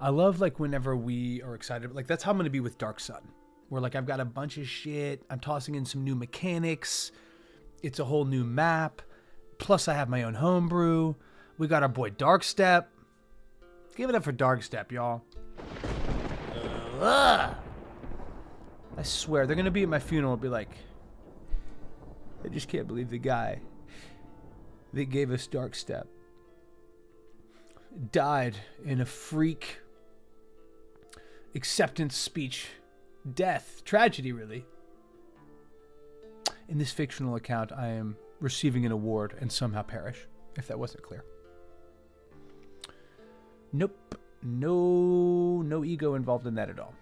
I love like whenever we are excited, like that's how I'm going to be with Dark Sun. Where like I've got a bunch of shit, I'm tossing in some new mechanics, it's a whole new map, plus I have my own homebrew. We got our boy Darkstep. Give it up for Darkstep, y'all. I swear, they're going to be at my funeral and be like, I just can't believe the guy that gave us Dark Step died in a freak acceptance speech. Death. Tragedy, really. In this fictional account, I am receiving an award and somehow perish, if that wasn't clear. Nope. No ego involved in that at all.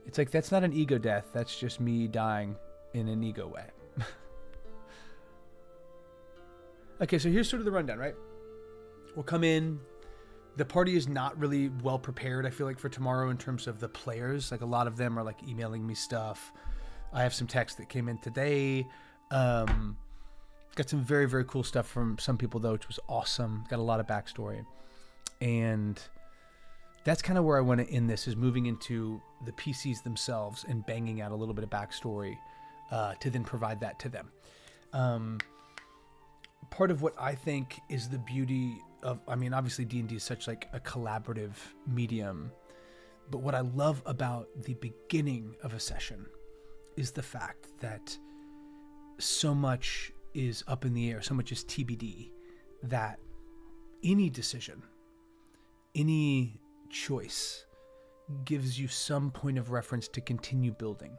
It's like, that's not an ego death. That's just me dying in an ego way. Okay, so here's sort of the rundown, right? We'll come in. The party is not really well prepared, I feel like, for tomorrow in terms of the players. Like, a lot of them are, like, emailing me stuff. I have some text that came in today. Got some very, very cool stuff from some people, though, which was awesome. Got a lot of backstory. And that's kind of where I want to end this, is moving into the PCs themselves and banging out a little bit of backstory to then provide that to them. Part of what I think is the beauty of, I mean, obviously D&D is such like a collaborative medium, but what I love about the beginning of a session is the fact that so much is up in the air, so much is TBD, that any decision, any choice gives you some point of reference to continue building.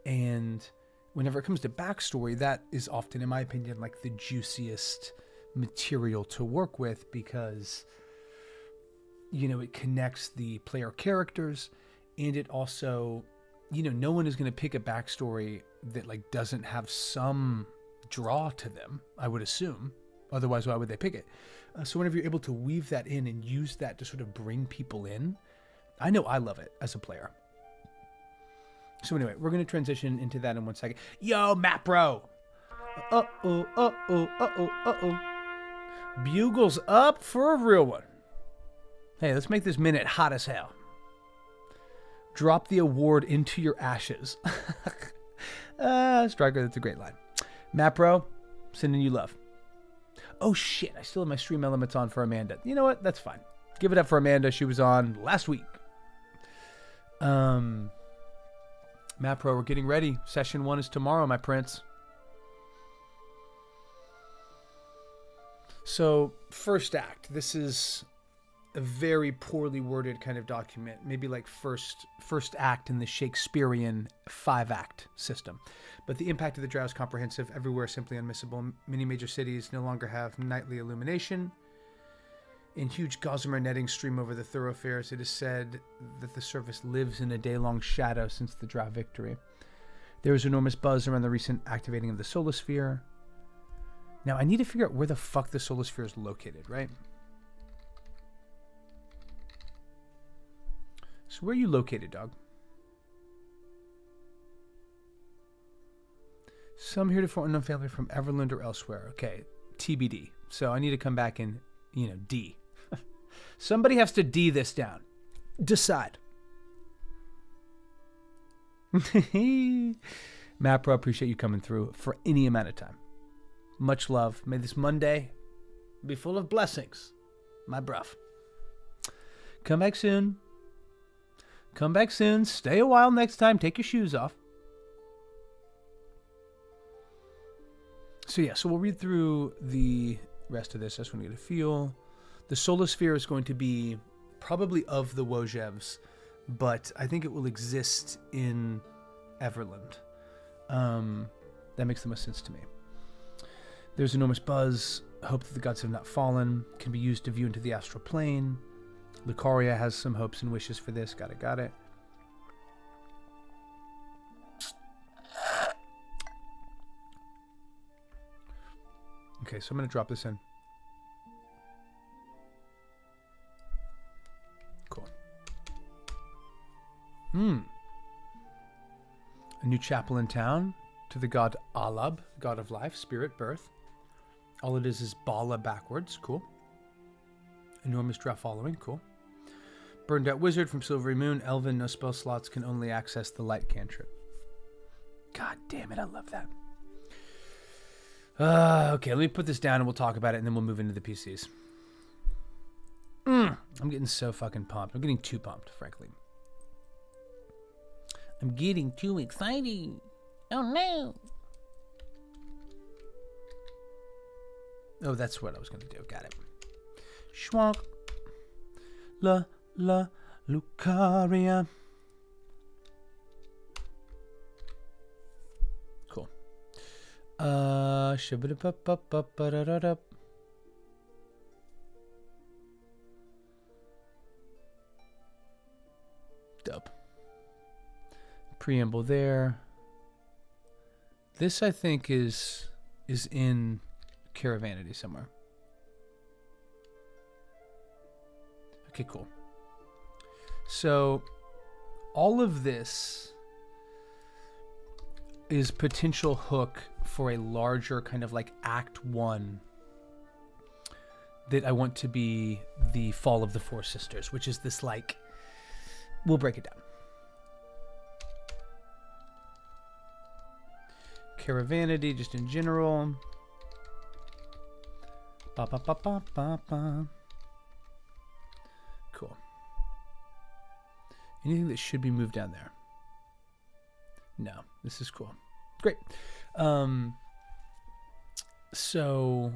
And whenever it comes to backstory, that is often, in my opinion, like the juiciest material to work with, because, you know, it connects the player characters, and it also, you know, no one is going to pick a backstory that like doesn't have some draw to them, I would assume. Otherwise, why would they pick it? So whenever you're able to weave that in and use that to sort of bring people in, I know I love it as a player. So anyway, we're going to transition into that in 1 second. Yo, Matt Bro. Uh-oh. Bugles up for a real one. Hey, let's make this minute hot as hell. Drop the award into your ashes. Striker, that's a great line. Matt Bro, sending you love. Oh shit, I still have my stream elements on for Amanda. You know what? That's fine. Give it up for Amanda. She was on last week. Matt Pro, we're getting ready. Session 1 is tomorrow, my prince. So, first act. This is a very poorly worded kind of document. Maybe like first act in the Shakespearean 5-act system. But the impact of the drow is comprehensive. Everywhere simply unmissable. Many major cities no longer have nightly illumination. In huge gossamer netting stream over the thoroughfares, it is said that the service lives in a day-long shadow since the drow victory. There is enormous buzz around the recent activating of the solar sphere. Now, I need to figure out where the fuck the solar sphere is located, right? So where are you located, dog? Some heretofore unknown family from Everland or elsewhere. Okay, TBD. So I need to come back and, you know, D. Somebody has to D this down. Decide. Matt Pro, appreciate you coming through for any amount of time. Much love. May this Monday be full of blessings, my bruv. Come back soon. Come back soon. Stay a while next time. Take your shoes off. So yeah, so we'll read through the rest of this. I just want to get a feel. The solar sphere is going to be probably of the Wojevs, but I think it will exist in Everland. That makes the most sense to me. There's enormous buzz. Hope that the gods have not fallen. Can be used to view into the astral plane. Lucaria has some hopes and wishes for this. Got it. Okay, so I'm going to drop this in. Cool. A new chapel in town to the god Alab, god of life, spirit, birth. All it is Bala backwards. Cool. Enormous drow following. Cool. Burned out wizard from Silvery Moon. Elven, no spell slots, can only access the light cantrip. God damn it, I love that. Okay, let me put this down and we'll talk about it and then we'll move into the PCs. I'm getting so fucking pumped. I'm getting too pumped, frankly. I'm getting too excited. Oh no. Oh, that's what I was going to do. Got it. Schwank. La Lucaria. Cool. Shabba-da-ba-ba-ba-ba-da-da-da. Dope. Preamble there. This, I think, is in Caravanity somewhere. Okay, cool. So, all of this is potential hook for a larger kind of like Act 1 that I want to be the Fall of the Four Sisters, which is this like... We'll break it down. Caravanity, just in general. Ba ba ba ba ba ba. Cool. Anything that should be moved down there? No, this is cool. Great. So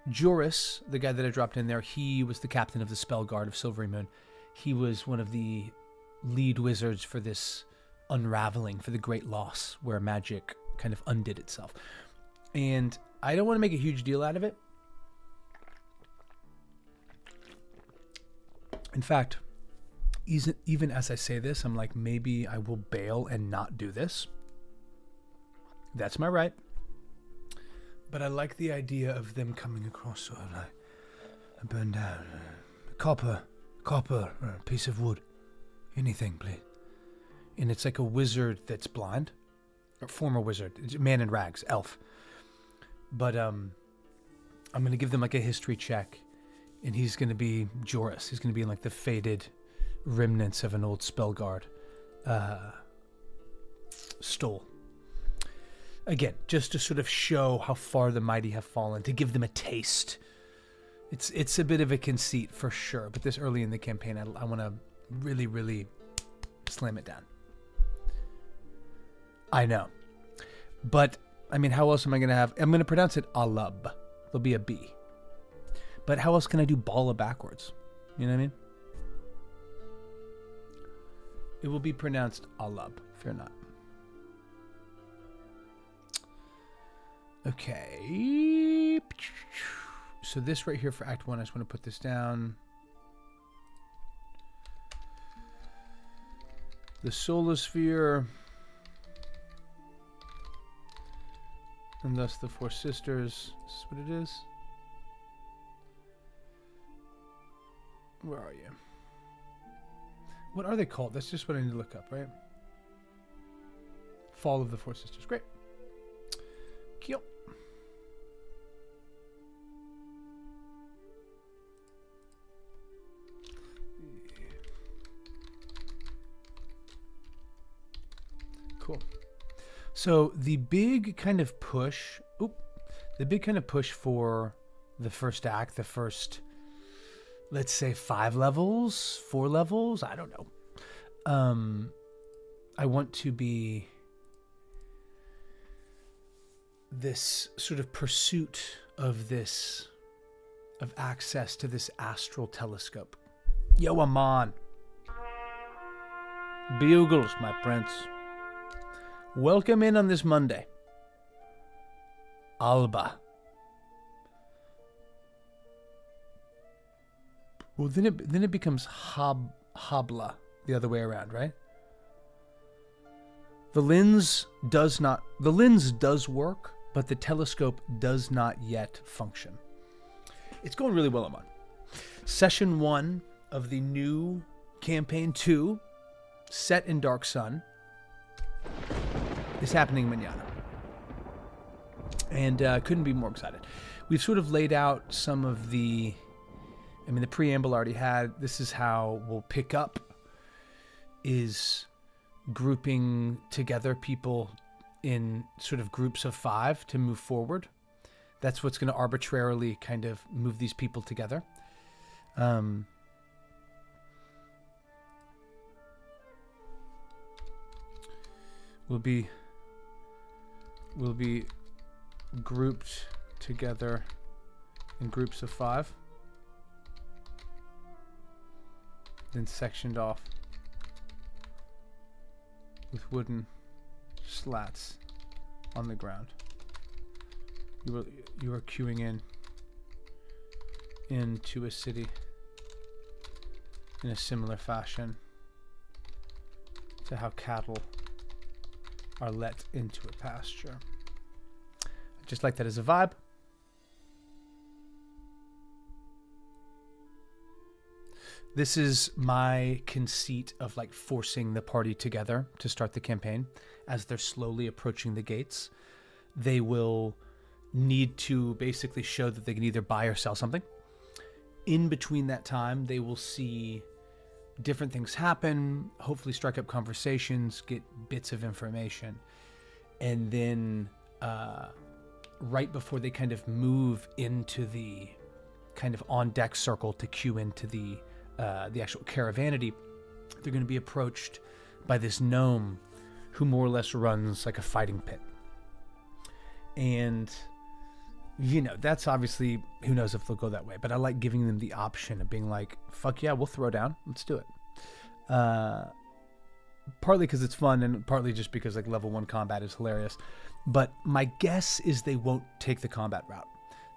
Joris, the guy that I dropped in there, he was the captain of the Spell Guard of Silvery Moon. He was one of the lead wizards for this unraveling, for the Great Loss, where magic kind of undid itself. And I don't want to make a huge deal out of it. In fact, even as I say this, I'm like, maybe I will bail and not do this. That's my right. But I like the idea of them coming across sort of like a burned down copper, a piece of wood, anything, please. And it's like a wizard that's blind, or former wizard, man in rags, elf. But I'm gonna give them like a history check, and he's gonna be Joris. He's gonna be in like the faded remnants of an old spell guard stole. Again, just to sort of show how far the mighty have fallen, to give them a taste. It's a bit of a conceit for sure, but this early in the campaign, I want to really, really slam it down. I know. But, I mean, how else am I going to have... I'm going to pronounce it Alub. There'll be a B. But how else can I do Bala backwards? You know what I mean? It will be pronounced Alub. Fear not. Okay. So this right here for Act 1, I just want to put this down. The Solar Sphere. And thus the Four Sisters. This is what it is. Where are you? What are they called? That's just what I need to look up, right? Fall of the Four Sisters. Great. Cool. Cool. So the big kind of push, the big kind of push for the first act, the first, let's say 5 levels, 4 levels, I don't know. I want to be this sort of pursuit of this, of access to this astral telescope. Yo, Amon. Bugles, my prince. Welcome in on this Monday. Alba. Well, then it becomes Habla the other way around, right? The lens does work, but the telescope does not yet function. It's going really well, Amon. Session 1 of the new campaign 2, set in Dark Sun, is happening manana. And couldn't be more excited. We've sort of laid out some of the preamble already had. This is how we'll pick up, is grouping together people in sort of groups of 5 to move forward. That's what's going to arbitrarily kind of move these people together. will be grouped together in groups of 5, then sectioned off with wooden slats on the ground. You are queuing into a city in a similar fashion to how cattle are let into a pasture. I just like that as a vibe. This is my conceit of like forcing the party together to start the campaign. As they're slowly approaching the gates, they will need to basically show that they can either buy or sell something. In between that time, they will see different things happen, hopefully strike up conversations, get bits of information. And then right before they kind of move into the kind of on-deck circle to queue into the actual caravanity, they're going to be approached by this gnome who more or less runs like a fighting pit. And, you know, that's obviously, who knows if they'll go that way, but I like giving them the option of being like, fuck yeah, we'll throw down. Let's do it. Partly because it's fun and partly just because like level 1 combat is hilarious. But my guess is they won't take the combat route.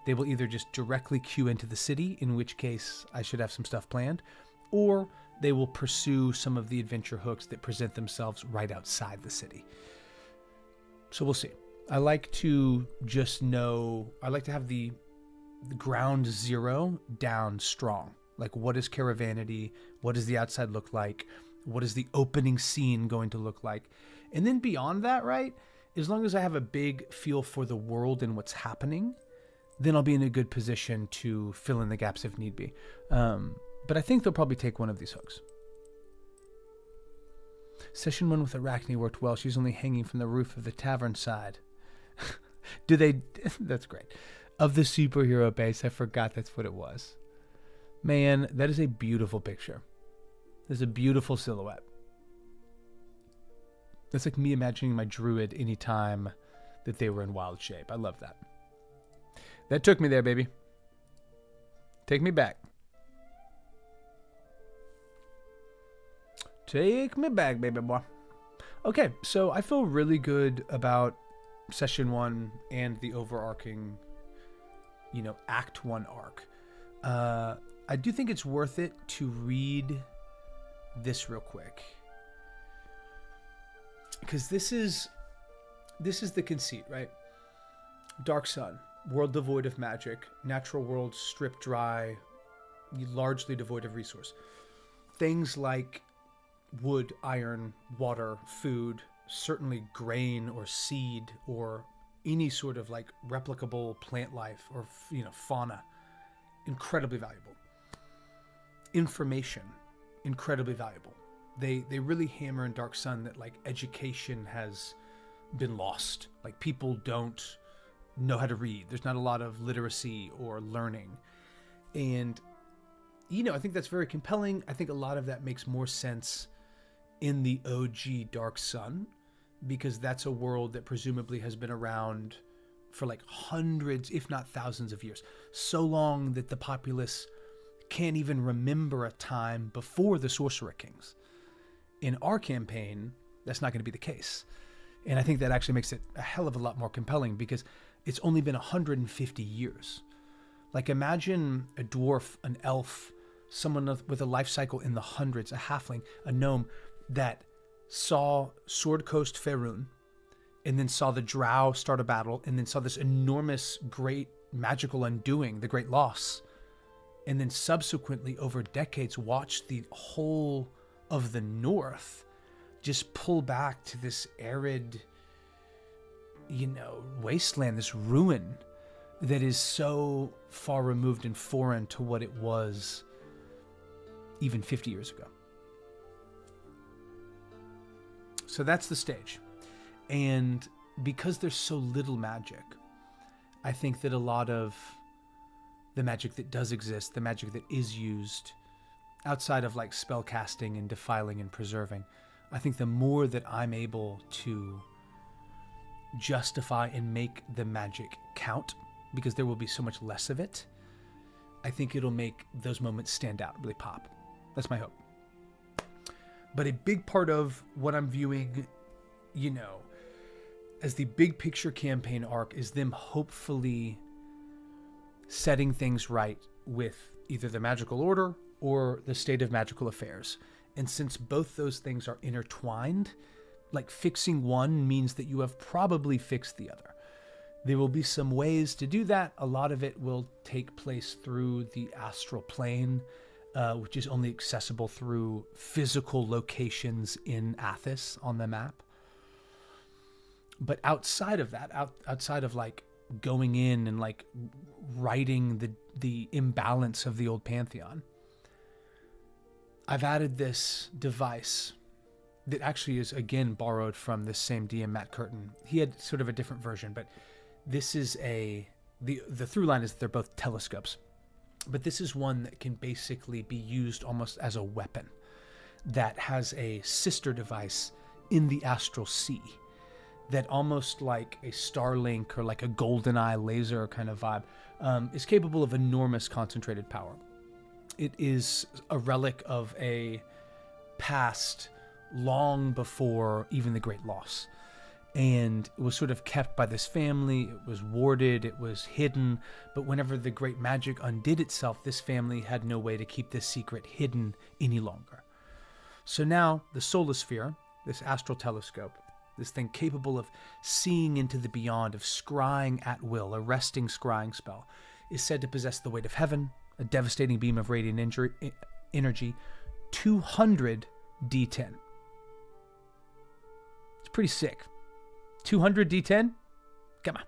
They will either just directly queue into the city, in which case I should have some stuff planned, or they will pursue some of the adventure hooks that present themselves right outside the city. So we'll see. I like to just know, I like to have the ground zero down strong. Like, what is Caravanity? What does the outside look like? What is the opening scene going to look like? And then beyond that, right, as long as I have a big feel for the world and what's happening, then I'll be in a good position to fill in the gaps if need be. But I think they'll probably take one of these hooks. Session 1 with Arachne worked well. She's only hanging from the roof of the tavern side. Do they... That's great. Of the superhero base, I forgot that's what it was. Man, that is a beautiful picture. There's a beautiful silhouette. That's like me imagining my druid anytime that they were in wild shape. I love that. That took me there, baby. Take me back. Take me back, baby boy. Okay, so I feel really good about Session 1 and the overarching, you know, Act 1 arc. I do think it's worth it to read this real quick. Because this is the conceit, right? Dark Sun. World devoid of magic, natural world stripped dry, largely devoid of resource. Things like wood, iron, water, food, certainly grain or seed or any sort of like replicable plant life or, you know, fauna, incredibly valuable. Information, incredibly valuable. They really hammer in Dark Sun that like education has been lost. Like people don't know how to read. There's not a lot of literacy or learning. And, you know, I think that's very compelling. I think a lot of that makes more sense in the OG Dark Sun, because that's a world that presumably has been around for like hundreds, if not thousands of years. So long that the populace can't even remember a time before the Sorcerer Kings. In our campaign, that's not going to be the case. And I think that actually makes it a hell of a lot more compelling, because it's only been 150 years. Like, imagine a dwarf, an elf, someone with a life cycle in the hundreds, a halfling, a gnome that saw Sword Coast Faerun, and then saw the drow start a battle, and then saw this enormous, great magical undoing, the Great Loss, and then subsequently over decades watched the whole of the North just pull back to this arid, you know, wasteland, this ruin that is so far removed and foreign to what it was even 50 years ago. So that's the stage. And because there's so little magic, I think that a lot of the magic that does exist, the magic that is used outside of like spell casting and defiling and preserving, I think the more that I'm able to justify and make the magic count, because there will be so much less of it, I think it'll make those moments stand out, really pop. That's my hope. But a big part of what I'm viewing, you know, as the big picture campaign arc is them hopefully setting things right with either the magical order or the state of magical affairs. And since both those things are intertwined, like fixing one means that you have probably fixed the other. There will be some ways to do that. A lot of it will take place through the astral plane, which is only accessible through physical locations in Athos on the map. But outside of that, outside of like going in and like righting the imbalance of the old Pantheon, I've added this device that actually is again borrowed from this same DM, Matt Curtin. He had sort of a different version, but this is the through line is that they're both telescopes. But this is one that can basically be used almost as a weapon that has a sister device in the astral sea that almost like a Starlink or like a GoldenEye laser kind of vibe is capable of enormous concentrated power. It is a relic of a past long before even the Great Loss. And it was sort of kept by this family. It was warded, it was hidden. But whenever the great magic undid itself, this family had no way to keep this secret hidden any longer. So now the Solasphere, this astral telescope, this thing capable of seeing into the beyond, of scrying at will, a resting scrying spell, is said to possess the weight of heaven, a devastating beam of radiant energy, 200 D10. It's pretty sick. 200 D10? Come on.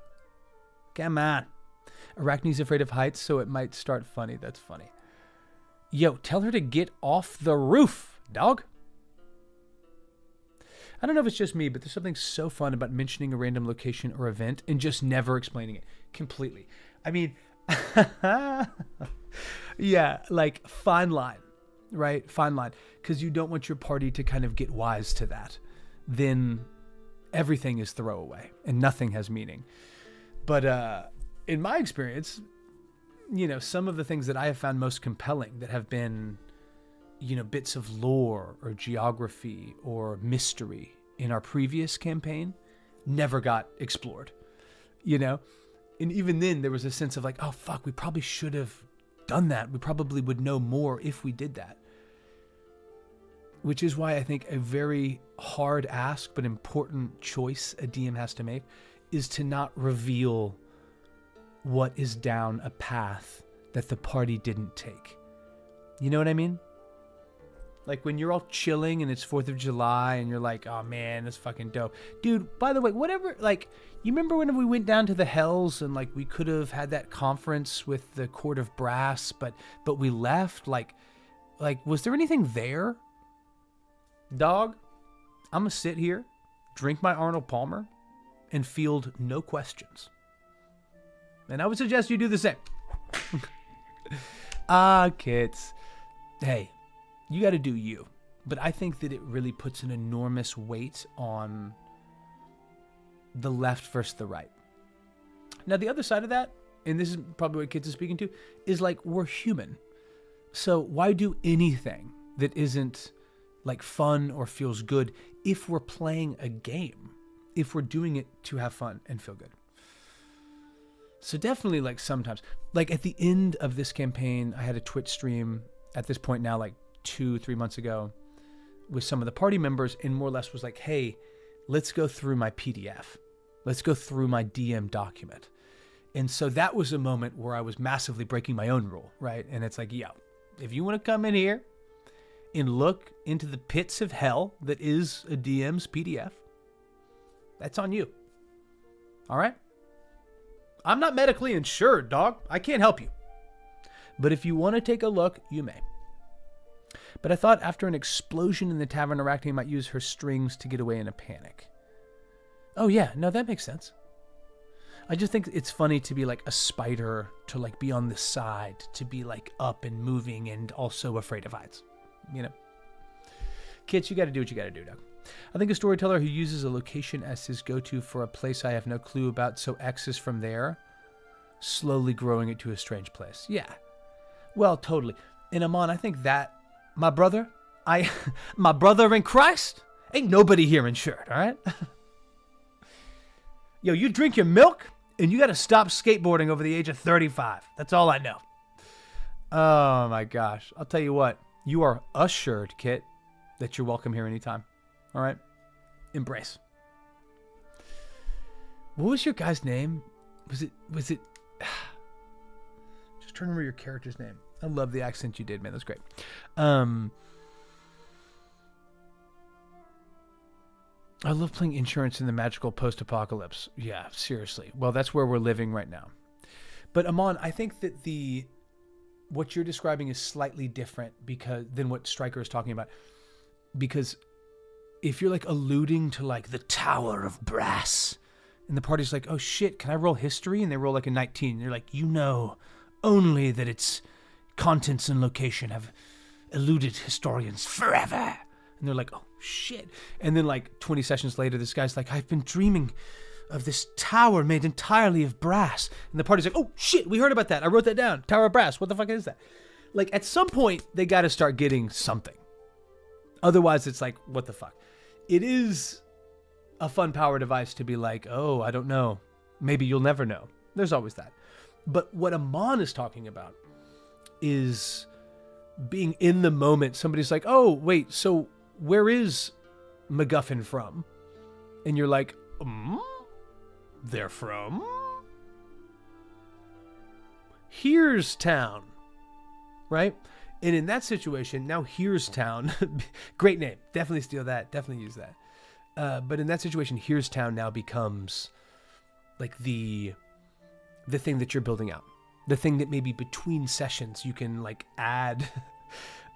Come on. Arachne's afraid of heights, so it might start funny. That's funny. Yo, tell her to get off the roof, dog. I don't know if it's just me, but there's something so fun about mentioning a random location or event and just never explaining it completely. I mean, yeah, like fine line, right? Fine line. Because you don't want your party to kind of get wise to that. Then everything is throwaway and nothing has meaning. But in my experience, you know, some of the things that I have found most compelling that have been, you know, bits of lore or geography or mystery in our previous campaign never got explored, you know? And even then there was a sense of like, oh fuck, we probably should have done that. We probably would know more if we did that. Which is why I think a very hard ask but important choice a DM has to make is to not reveal what is down a path that the party didn't take. You know what I mean? Like when you're all chilling and it's 4th of July and you're like, oh man, that's fucking dope. Dude, by the way, whatever, like, you remember when we went down to the Hells and like we could have had that conference with the Court of Brass, but we left? Like, was there anything there? Dog, I'm gonna sit here, drink my Arnold Palmer, and field no questions. And I would suggest you do the same. Kids. Hey, you gotta do you. But I think that it really puts an enormous weight on the left versus the right. Now, the other side of that, and this is probably what kids are speaking to, is like, we're human. So why do anything that isn't like fun or feels good if we're playing a game, if we're doing it to have fun and feel good? So definitely, like, sometimes, like at the end of this campaign, I had a Twitch stream at this point now, like 2-3 months ago, with some of the party members, and more or less was like, hey, let's go through my PDF. Let's go through my DM document. And so that was a moment where I was massively breaking my own rule, right? And it's like, yo, if you want to come in here and look into the pits of hell that is a DM's PDF, that's on you. All right? I'm not medically insured, dog. I can't help you. But if you want to take a look, you may. But I thought after an explosion in the tavern, Arachne might use her strings to get away in a panic. Oh yeah, no, that makes sense. I just think it's funny to be like a spider, to like be on the side, to be like up and moving and also afraid of heights. You know? Kids, you got to do what you got to do, dog. I think a storyteller who uses a location as his go-to for a place I have no clue about, so X is from there, slowly growing it to a strange place. Yeah. Well, totally. And Amon, I think that, my brother in Christ, ain't nobody here insured, all right? Yo, you drink your milk, and you got to stop skateboarding over the age of 35. That's all I know. Oh, my gosh. I'll tell you what. You are assured, Kit, that you're welcome here anytime. All right? Embrace. What was your guy's name? Was it... Just trying to remember your character's name. I love the accent you did, man. That's great. I love playing insurance in the magical post-apocalypse. Yeah, seriously. Well, that's where we're living right now. But Amon, I think that what you're describing is slightly different than what Stryker is talking about. Because if you're like alluding to like the Tower of Brass, and the party's like, oh shit, can I roll history? And they roll like a 19. And they're like, you know only that its contents and location have eluded historians forever. And they're like, oh, shit. And then like 20 sessions later, this guy's like, I've been dreaming of this tower made entirely of brass. And the party's like, oh, shit, we heard about that. I wrote that down. Tower of Brass. What the fuck is that? Like, at some point, they got to start getting something. Otherwise, it's like, what the fuck? It is a fun power device to be like, oh, I don't know. Maybe you'll never know. There's always that. But what Amon is talking about is being in the moment. Somebody's like, oh, wait, so where is MacGuffin from? And you're like, they're from Here's Town, right? And in that situation, now Here's Town, great name, definitely steal that, definitely use that. But in that situation, Here's Town now becomes like the thing that you're building out, the thing that maybe between sessions you can like add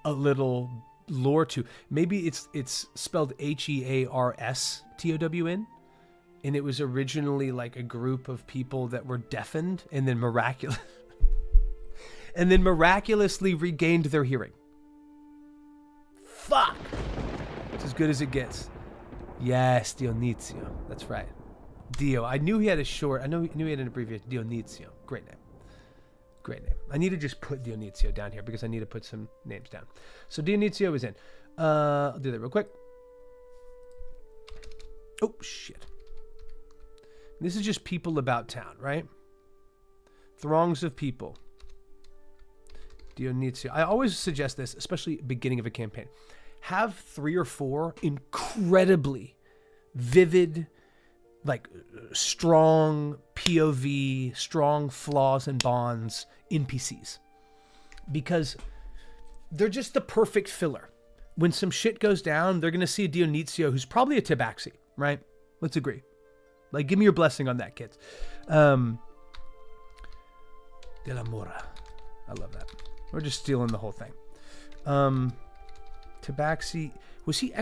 a little lore to. Maybe it's spelled HEARSTOWN, and it was originally like a group of people that were deafened and then miraculously regained their hearing. Fuck! It's as good as it gets. Yes, Dionizio. That's right. Dio. I knew he had knew he had an abbreviation. Dionizio. Great name. Great name. I need to just put Dionizio down here because I need to put some names down. So Dionizio is in. I'll do that real quick. Oh, shit. This is just people about town, right? Throngs of people. Dionizio. I always suggest this, especially beginning of a campaign. Have 3 or 4 incredibly vivid, like strong POV, strong flaws and bonds NPCs. Because they're just the perfect filler. When some shit goes down, they're going to see a Dionizio who's probably a Tabaxi, right? Let's agree. Like, give me your blessing on that, kids. De la Mora. I love that. We're just stealing the whole thing. Tabaxi. Was he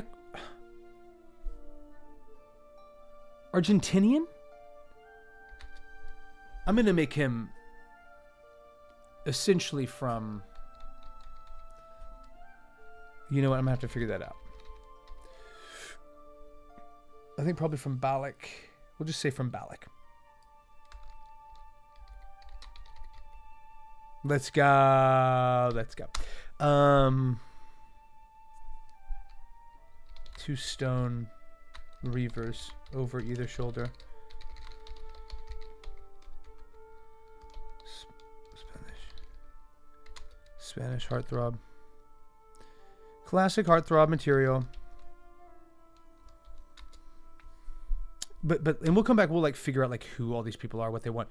Argentinian? I'm going to make him essentially from... You know what? I'm going to have to figure that out. I think probably from Balak. We'll just say from Balak. Let's go. Let's go. 2 stone reavers over either shoulder. Spanish heartthrob. Classic heartthrob material. But and we'll come back. We'll like figure out like who all these people are, what they want.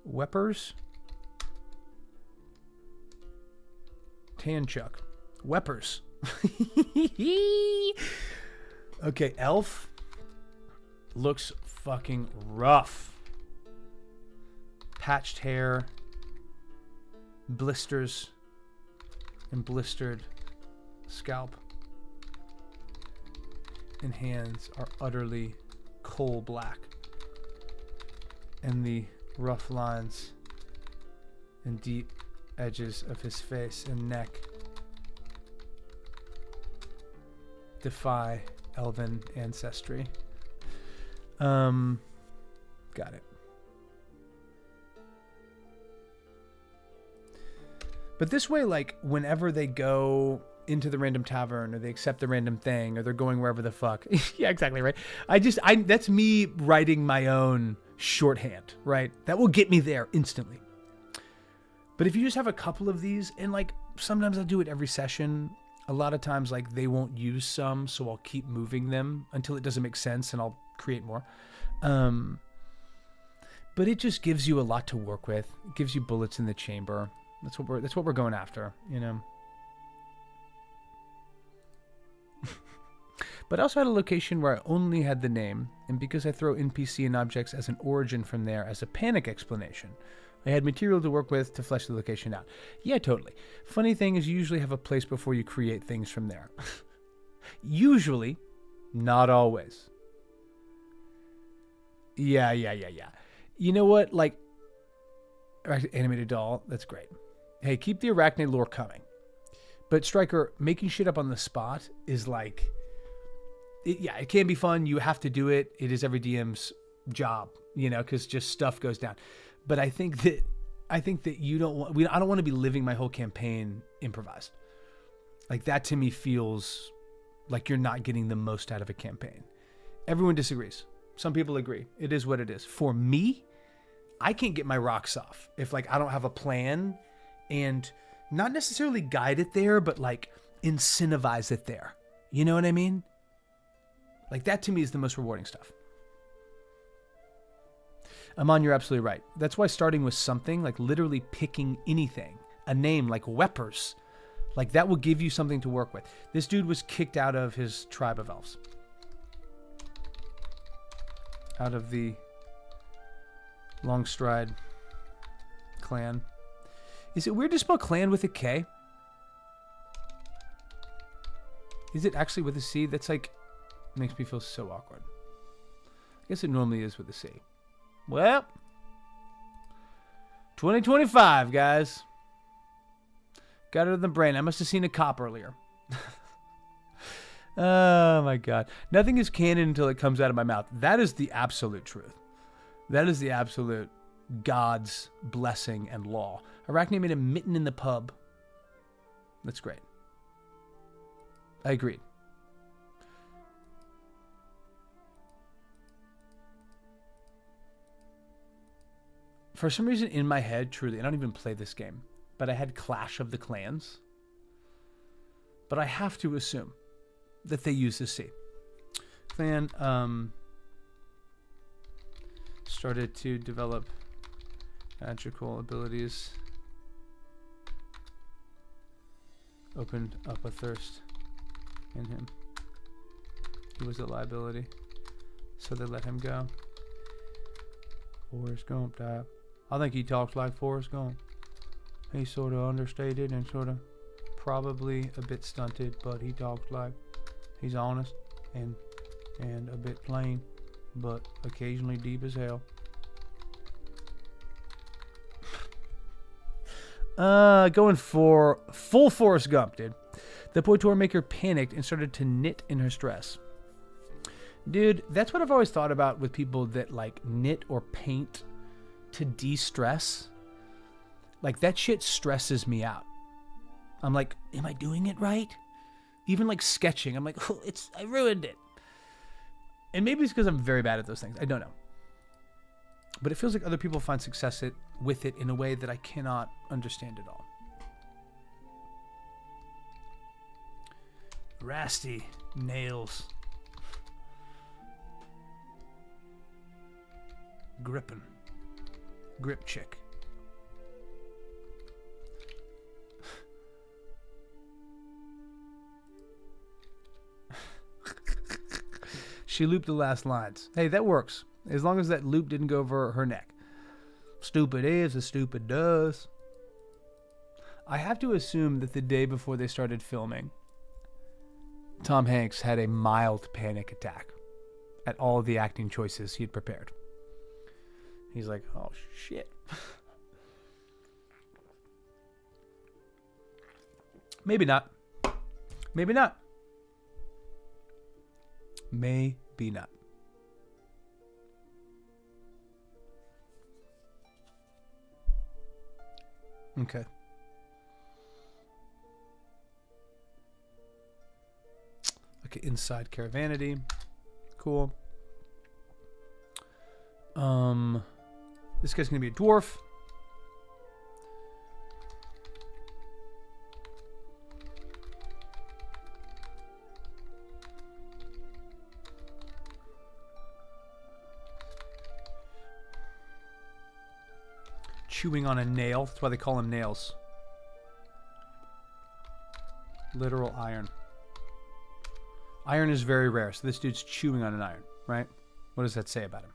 Weppers. Tanchuck. Weppers. Okay, elf looks fucking rough. Patched hair, blisters, and blistered scalp and hands are utterly coal black, and the rough lines and deep edges of his face and neck defy elven ancestry. Got it. But this way, like, whenever they go into the random tavern or they accept the random thing or they're going wherever the fuck. Yeah, exactly, right? That's me writing my own shorthand, right? That will get me there instantly. But if you just have a couple of these, and like, sometimes I'll do it every session. A lot of times, like, they won't use some, so I'll keep moving them until it doesn't make sense and I'll create more. But it just gives you a lot to work with. It gives you bullets in the chamber. That's what we're going after, you know. But I also had a location where I only had the name, and because I throw NPC and objects as an origin from there as a panic explanation, I had material to work with to flesh the location out. Yeah, totally. Funny thing is you usually have a place before you create things from there. Usually, not always. Yeah. You know what? Like, animated doll, that's great. Hey, keep the arachnid lore coming. But Striker, making shit up on the spot is like, it can be fun. You have to do it. It is every DM's job, you know, because just stuff goes down. But I think that you don't want. I don't want to be living my whole campaign improvised. Like, that to me feels like you're not getting the most out of a campaign. Everyone disagrees. Some people agree. It is what it is. For me, I can't get my rocks off if, like, I don't have a plan and not necessarily guide it there, but like incentivize it there. You know what I mean? Like, that to me is the most rewarding stuff. Amon, you're absolutely right. That's why starting with something, like literally picking anything, a name like Weppers, like that will give you something to work with. This dude was kicked out of his tribe of elves. Out of the Longstride clan. Is it weird to spell clan with a K? Is it actually with a C? That's like, makes me feel so awkward. I guess it normally is with a C. Well, 2025, guys. Got it in the brain. I must have seen a cop earlier. Oh my God. Nothing is canon until it comes out of my mouth. That is the absolute truth. That is the absolute God's blessing and law. Arachne made a mitten in the pub. That's great. I agreed. For some reason in my head, truly, I don't even play this game, but I had Clash of the Clans. But I have to assume that they use the C. Clan started to develop magical abilities. Opened up a thirst in him. He was a liability, so they let him go. Forrest Gump type. I think he talks like Forrest Gump. He's sort of understated and sort of probably a bit stunted, but he talks like he's honest and a bit plain, but occasionally deep as hell. Going for full Forrest Gump, dude. The Poitor Maker panicked and started to knit in her stress. Dude, that's what I've always thought about with people that like knit or paint to de-stress. Like, that shit stresses me out. I'm like, am I doing it right? Even like sketching, I'm like, oh, I ruined it. And maybe it's because I'm very bad at those things. I don't know. But it feels like other people find success with it in a way that I cannot understand at all. Rasty nails. Grippin'. Grip chick. She looped the last lines. Hey, that works. As long as that loop didn't go over her neck. Stupid is as stupid does. I have to assume that the day before they started filming, Tom Hanks had a mild panic attack at all the acting choices he'd prepared. He's like, oh shit. Maybe not. Maybe not. Maybe not. Okay. Okay, inside Caravanity. Cool. This guy's gonna be a dwarf. Chewing on a nail. That's why they call them nails. Literal iron. Iron is very rare, so this dude's chewing on an iron, right? What does that say about him?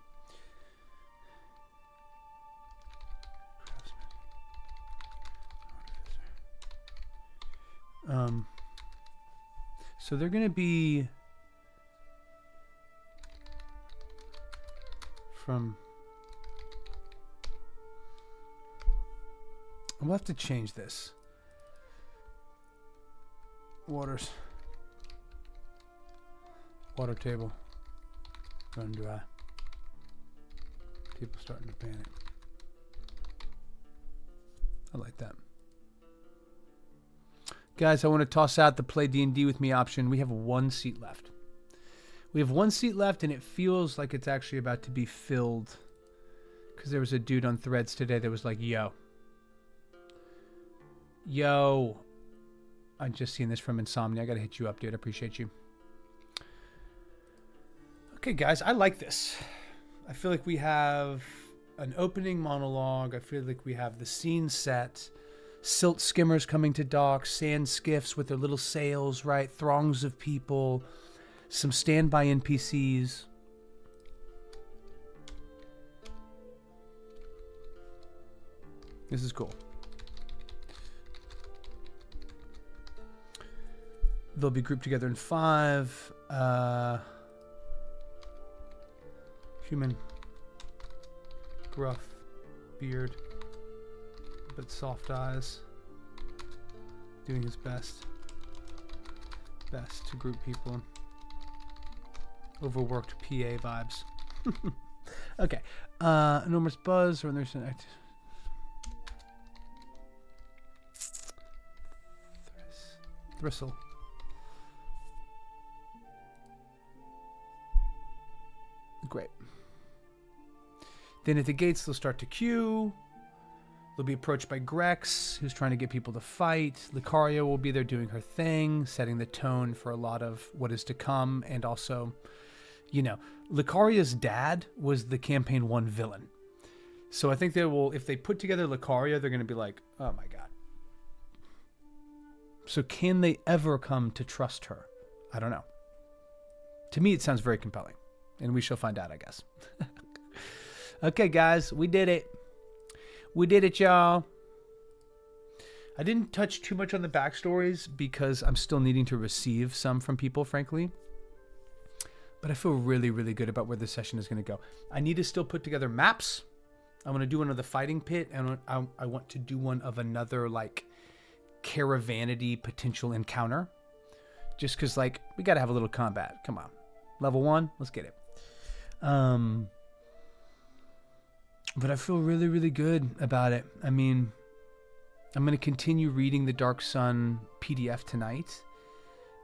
So they're going to be from... We'll have to change this. Water table. Run dry. People starting to panic. I like that. Guys, I want to toss out the play D&D with me option. We have 1 seat left. We have 1 seat left, and it feels like it's actually about to be filled. Because there was a dude on Threads today that was like, yo, I'm just seeing this from Insomnia. I got to hit you up, dude. I appreciate you. Okay, guys, I like this. I feel like we have an opening monologue. I feel like we have the scene set. Silt skimmers coming to dock. Sand skiffs with their little sails, right? Throngs of people. Some standby NPCs. This is cool. They'll be grouped together in 5. Human. Gruff. Beard. But soft eyes. Doing his best. Best to group people. Overworked PA vibes. Okay. Enormous buzz. Or there's an Thristle. Great. Then at the gates, they'll start to queue. They'll be approached by Grex, who's trying to get people to fight. Lucaria will be there doing her thing, setting the tone for a lot of what is to come. And also, you know, Lucaria's dad was the campaign 1 villain. So I think they will, if they put together Lucaria, they're going to be like, oh my God. So can they ever come to trust her? I don't know. To me, it sounds very compelling. And we shall find out, I guess. Okay, guys, we did it. We did it, y'all. I didn't touch too much on the backstories because I'm still needing to receive some from people, frankly. But I feel really, really good about where this session is going to go. I need to still put together maps. I want to do one of the fighting pit, and I want to do one of another, like, Caravanity potential encounter. Just because, like, we got to have a little combat. Come on. Level 1, let's get it. But I feel really, really good about it. I mean, I'm going to continue reading the Dark Sun PDF tonight.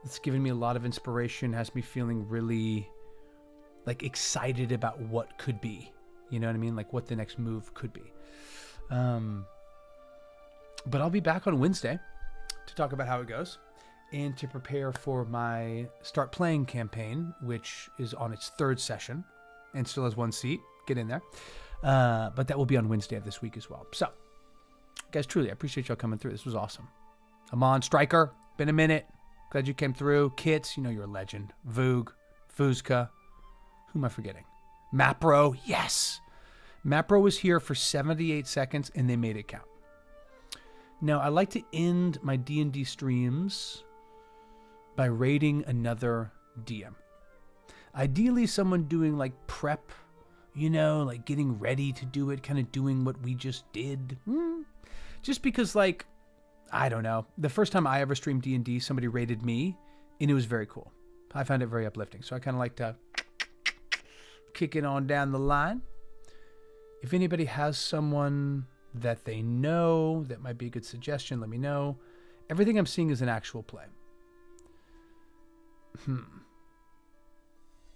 It's given me a lot of inspiration, has me feeling really, like, excited about what could be. You know what I mean? Like, what the next move could be. But I'll be back on Wednesday to talk about how it goes and to prepare for my Start Playing campaign, which is on its 3rd session and still has 1 seat. Get in there. But that will be on Wednesday of this week as well. So, guys, truly, I appreciate y'all coming through. This was awesome. Amon, Striker, been a minute. Glad you came through. Kits, you know you're a legend. Voog, Fuzka. Who am I forgetting? Mapro, yes. Mapro was here for 78 seconds, and they made it count. Now, I like to end my D&D streams by raiding another DM. Ideally, someone doing, like, prep, you know, like getting ready to do it, kind of doing what we just did. Just because, like, I don't know. The first time I ever streamed D&D, somebody rated me, and it was very cool. I found it very uplifting. So I kind of like to kick it on down the line. If anybody has someone that they know that might be a good suggestion, let me know. Everything I'm seeing is an actual play.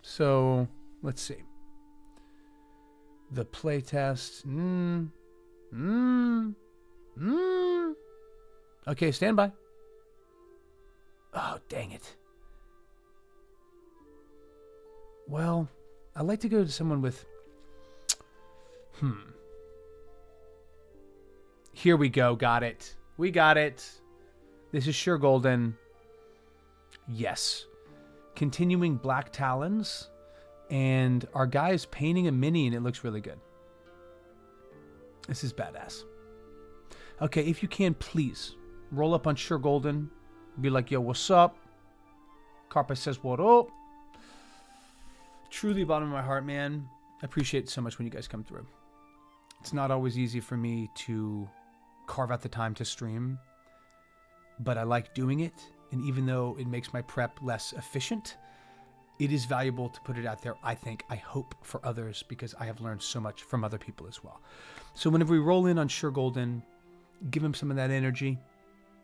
So, let's see. The play test. Okay, stand by. Oh, dang it. Well, I'd like to go to someone with... Here we go. Got it. We got it. This is Sure Golden. Yes. Continuing Black Talons. And our guy is painting a mini and it looks really good. This is badass. Okay, if you can, please roll up on Sure Golden. Be like, yo, what's up? Carpa says, what up? Truly, bottom of my heart, man. I appreciate it so much when you guys come through. It's not always easy for me to carve out the time to stream, but I like doing it. And even though it makes my prep less efficient, it is valuable to put it out there, I think, I hope, for others, because I have learned so much from other people as well. So whenever we roll in on Sure Golden, give him some of that energy.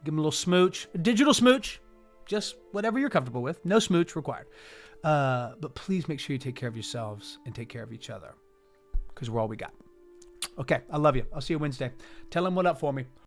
Give him a little smooch. A digital smooch. Just whatever you're comfortable with. No smooch required. But please make sure you take care of yourselves and take care of each other, because we're all we got. Okay, I love you. I'll see you Wednesday. Tell him what up for me.